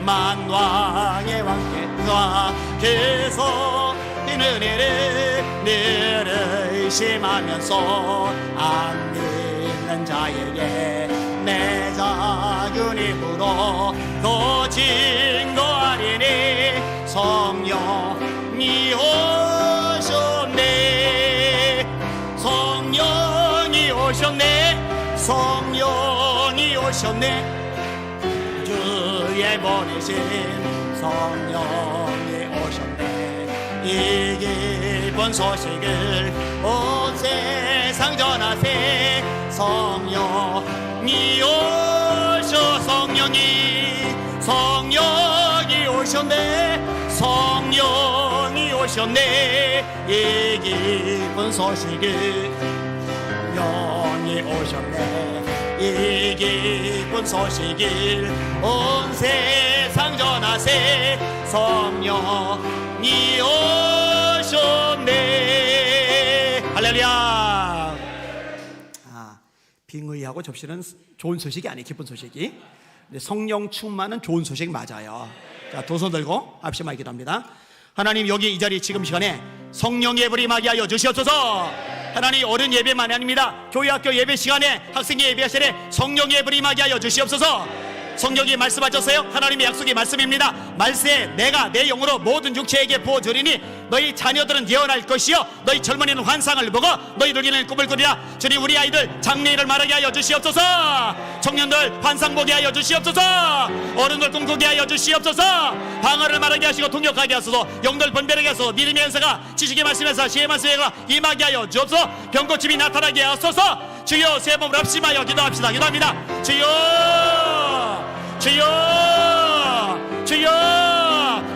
만왕의 왕께서 그 소인 은혜를 늘 의심하면서 안 믿는 자에게 내 작은 입으로 또 증거하리니 성령이 오셨네, 성령이 오셨네, 성령이 오셨네, 주의 보내신 성령이 오셨네. 이 기쁜 소식을 온 세상 전하세, 성령이 오셔, 성령이 오셨네, 성령이 오셨네. 이 기쁜 소식을 성령이 오셨네. 이 기쁜 소식을 온 세상 전하세, 성령이 오셨네. 할렐루야. 빙의하고 접시는 좋은 소식이 아니에요. 기쁜 소식이. 성령 충만은 좋은 소식 맞아요. 자, 두 손 들고 합심하게 기도합니다. 하나님, 여기 이 자리 지금 시간에 성령의 불이 임하게 하여 주시옵소서. 하나님, 어른 예배만이 아닙니다. 교회 학교 예배 시간에 학생이 예배할 때 성령의 불이 임하게 하여 주시옵소서. 성령이 말씀하셨어요. 하나님의 약속이 말씀입니다. 말세에 내가 내 영으로 모든 육체에게 부어주리니 너희 자녀들은 예언할 것이요 너희 젊은이는 환상을 보고 너희 늙은이는 꿈을 꾸리라. 주님, 우리 아이들 장래일을 말하게 하여 주시옵소서. 청년들 환상 보게 하여 주시옵소서. 어른들 꿈꾸게 하여 주시옵소서. 방언을 말하게 하시고 통역하게 하소서. 영들 분별하게 하소서. 믿음의 연세가 지식의 말씀에서 지혜의 말씀에서 임하게 하여 주옵소서. 병고침이 나타나게 하소서. 주여, 세 몸을 합심하여 기도합시다. 기도합니다. 주여, 주여, 주여.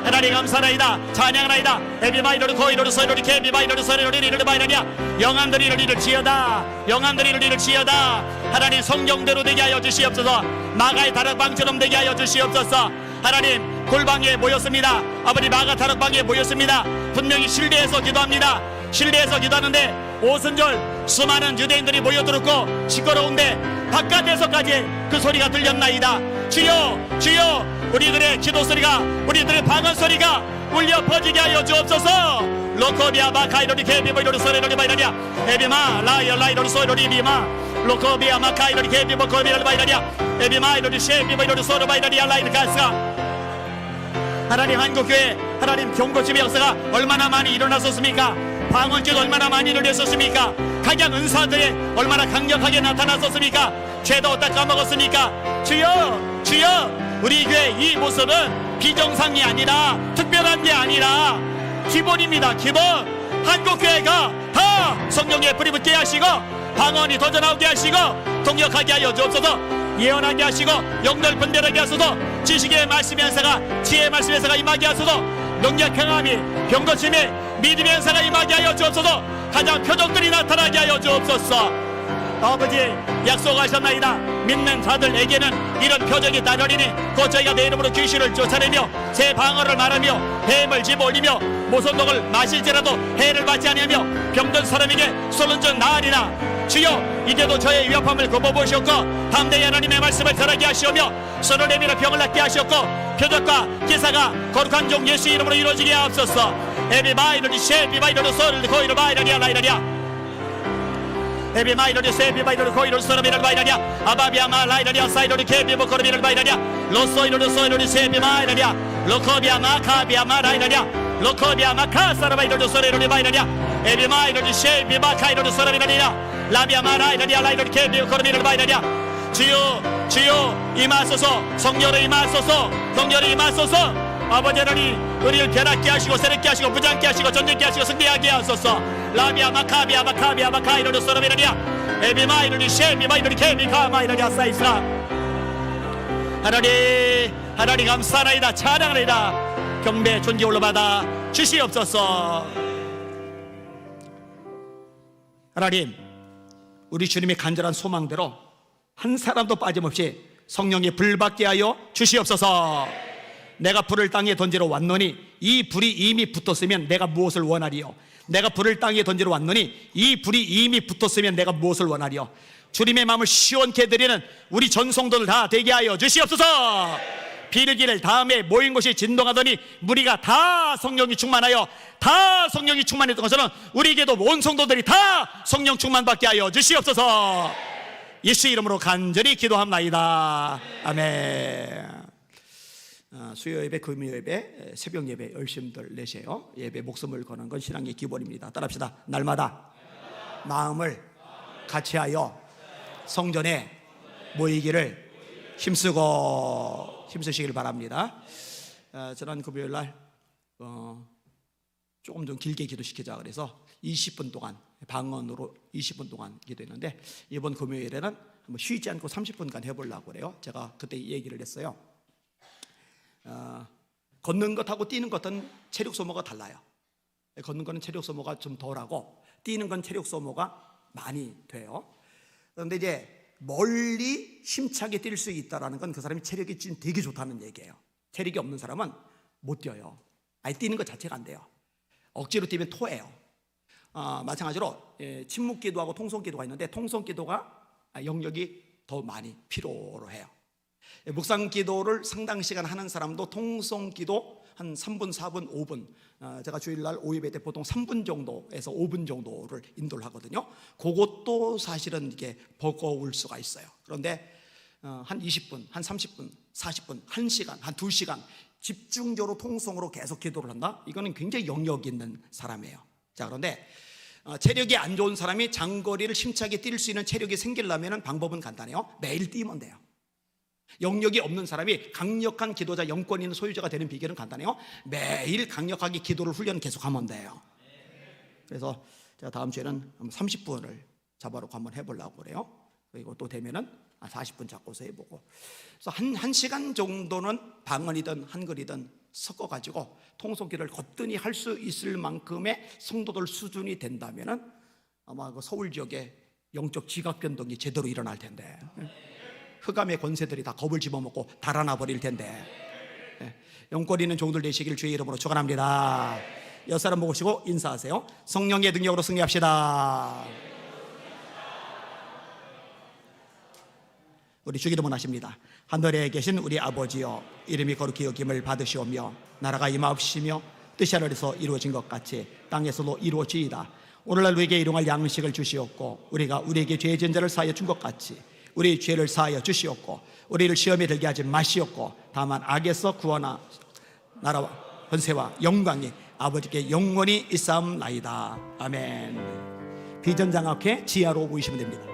하나님 감사나이다. 찬양하나이다. 에비마이로르 코이로르 소이로리 케비마이로르 소이로리 리르르 바이라냐. 영암들이 이르리를 지어다. 영암들이 이르리를 지어다. 하나님, 성경대로 되게 하여 주시옵소서. 마가의 다락방처럼 되게 하여 주시옵소서. 하나님, 골방에 모였습니다. 아버지, 마가 다락방에 모였습니다. 분명히 실내에서 기도합니다. 실내에서 기도하는데 오순절 수많은 유대인들이 모여들었고 시끄러운데 바깥에서까지 그 소리가 들렸나이다. 주여 주여, 우리들의 기도 소리가, 우리들의 방언 소리가 울려 퍼지게 하여 주옵소서. 로코비아 마카이로리 케비보이로리 소리로리 바이라리아 에비마 라이어 라이로리 소리로리 비마 로코비아 마카이로리 케비보코비로리 바이라리아 에비마이로리 쉐비보이로리 소리 바이라리아 라이드 가스가. 하나님, 한국교회 하나님 경고집의 역사가 얼마나 많이 일어났었습니까? 방언주도 얼마나 많이 일어났었습니까? 각양 은사들이 얼마나 강력하게 나타났었습니까? 죄도 어디다 까먹었습니까? 주여 주여, 우리 교회 이 모습은 비정상이 아니라 특별한 게 아니라 기본입니다. 기본. 한국교회가 다 성령의 불이 붙게 하시고 방언이 더 나오게 하시고 동력하게 하여 주옵소서. 예언하게 하시고 영들 분별하게 하소서. 지식의 말씀의 연사가, 지혜의 말씀의 연사가 임하게 하소서. 능력 행함이, 병고침이, 믿음의 연사가 임하게 하여 주옵소서. 가장 표적들이 나타나게 하여 주옵소서. 아버지, 약속하셨나이다. 믿는 자들에게는 이런 표적이 따르리니 곧 저희가 내 이름으로 귀신을 쫓아내며 새 방언을 말하며 뱀을 집어올리며 모선독을 마실지라도 해를 받지 아니하며 병든 사람에게 쏘는 줄 나으리나. 주여, 이제도 저의 위협함을 거머보시옵고 담대히 하나님의 말씀을 전하게 하시오며 손을 내밀어 병을 낫게 하시옵고 표적과 기사가 거룩한 종 예수 이름으로 이루어지게 하옵소서. 에비마이너리 셰비마이너리 소를 고이로 마이너리아 라이너리아 에비마이너리 세비마이너리 고이로 소르비를 마이너리아 아바비아마 라이너리아 사이너리 케비보코르비를 마이너리아 로소이너리 소이너리 세비마이너리아 로코비아 마카비아마 라이너리아 로코비아 마카사르바이너리 소레너리 마이너리아 에비마이너리 셰비마카이너리 소르비너리아 라비아마 라이너리아 라이너리 케비보코르비를 마이너리아. 주여 주여, 임하소서. 성령으로 임하소서. 성령으로 임하소서. 아버지 하나님, 우리를 변하게 하시고 새롭게 하시고 부장케 하시고 전쟁케 하시고 승리하게 하소서. 라비아 마카비아 마카비아 마카이로르 소르비라리아 에비마이로리 셰비마이로리 케비카마이로리 아사이스라. 하나님 감사하나이다. 찬양하나이다. 경배 존귀 올라받아 주시옵소서. 하나님, 우리 주님의 간절한 소망대로 한 사람도 빠짐없이 성령의 불 받게 하여 주시옵소서. 내가 불을 땅에 던지러 왔노니 이 불이 이미 붙었으면 내가 무엇을 원하리요? 내가 불을 땅에 던지러 왔노니 이 불이 이미 붙었으면 내가 무엇을 원하리요? 주님의 마음을 시원케 드리는 우리 전성도들 다 되게 하여 주시옵소서. 비르기를 다음에 모인 곳이 진동하더니 무리가 다 성령이 충만하여 다 성령이 충만했던 것처럼 우리에게도 온 성도들이 다 성령 충만받게 하여 주시옵소서. 예수 이름으로 간절히 기도합나이다. 아멘. 수요 예배, 금요 예배, 새벽 예배 열심들 내세요. 예배 목숨을 거는 건 신앙의 기본입니다. 따라합시다. 날마다 마음을 같이하여 성전에 모이기를 힘쓰시길 바랍니다. 지난 금요일 날 조금 좀 길게 기도시키자 그래서 20분 동안 방언으로 20분 동안 기도했는데 이번 금요일에는 한번 쉬지 않고 30분간 해보려고 그래요. 제가 그때 얘기를 했어요. 걷는 것하고 뛰는 것은 체력 소모가 달라요. 걷는 거는 체력 소모가 좀 덜하고 뛰는 건 체력 소모가 많이 돼요. 그런데 이제 멀리 힘차게 뛸 수 있다는 건 그 사람이 체력이 지금 되게 좋다는 얘기예요. 체력이 없는 사람은 못 뛰어요. 아예 뛰는 것 자체가 안 돼요. 억지로 뛰면 토해요. 마찬가지로 침묵기도하고 통성기도가 있는데 통성기도가 영역이 더 많이 필요로 해요. 묵상기도를 상당 시간 하는 사람도 통성기도 한 3분, 4분, 5분 제가 주일날 오예배 때 보통 3분 정도에서 5분 정도를 인도를 하거든요. 그것도 사실은 이게 버거울 수가 있어요. 그런데 한 20분, 한 30분, 40분, 1시간, 한 2시간 집중적으로 통성으로 계속 기도를 한다? 이거는 굉장히 영역 있는 사람이에요. 자, 그런데 체력이 안 좋은 사람이 장거리를 힘차게 뛸 수 있는 체력이 생기려면 방법은 간단해요. 매일 뛰면 돼요. 영역이 없는 사람이 강력한 기도자, 영권 있는 소유자가 되는 비결은 간단해요. 매일 강력하게 기도를 훈련 계속하면 돼요. 그래서 제가 다음 주에는 30분을 잡아놓고 한번 해보려고 그래요. 그리고 또 되면은 40분 잡고서 해보고. 그래서 한 시간 정도는 방언이든 한글이든 섞어가지고 통성기를 거뜬히 할 수 있을 만큼의 성도들 수준이 된다면은 아마 그 서울 지역에 영적 지각 변동이 제대로 일어날 텐데. 흑암의 권세들이 다 겁을 집어먹고 달아나 버릴 텐데. 영권 있는 종들 되시길 주의 이름으로 축원합니다. 옆 사람 보시고 인사하세요. 성령의 능력으로 승리합시다. 우리 주기도문 하십니다. 하늘에 계신 우리 아버지여, 이름이 거룩히 여김을 받으시오며 나라가 임하옵시며 뜻이 하늘에서 이루어진 것 같이 땅에서도 이루어지이다. 오늘날 우리에게 일용할 양식을 주시옵고 우리가 우리에게 죄 지은 자를 사하여 준 것 같이 우리 죄를 사하여 주시옵고 우리를 시험에 들게 하지 마시옵고 다만 악에서 구원하 나라와 권세와 영광이 아버지께 영원히 있사옵나이다. 아멘. 비전장학회 지하로 모이시면 됩니다.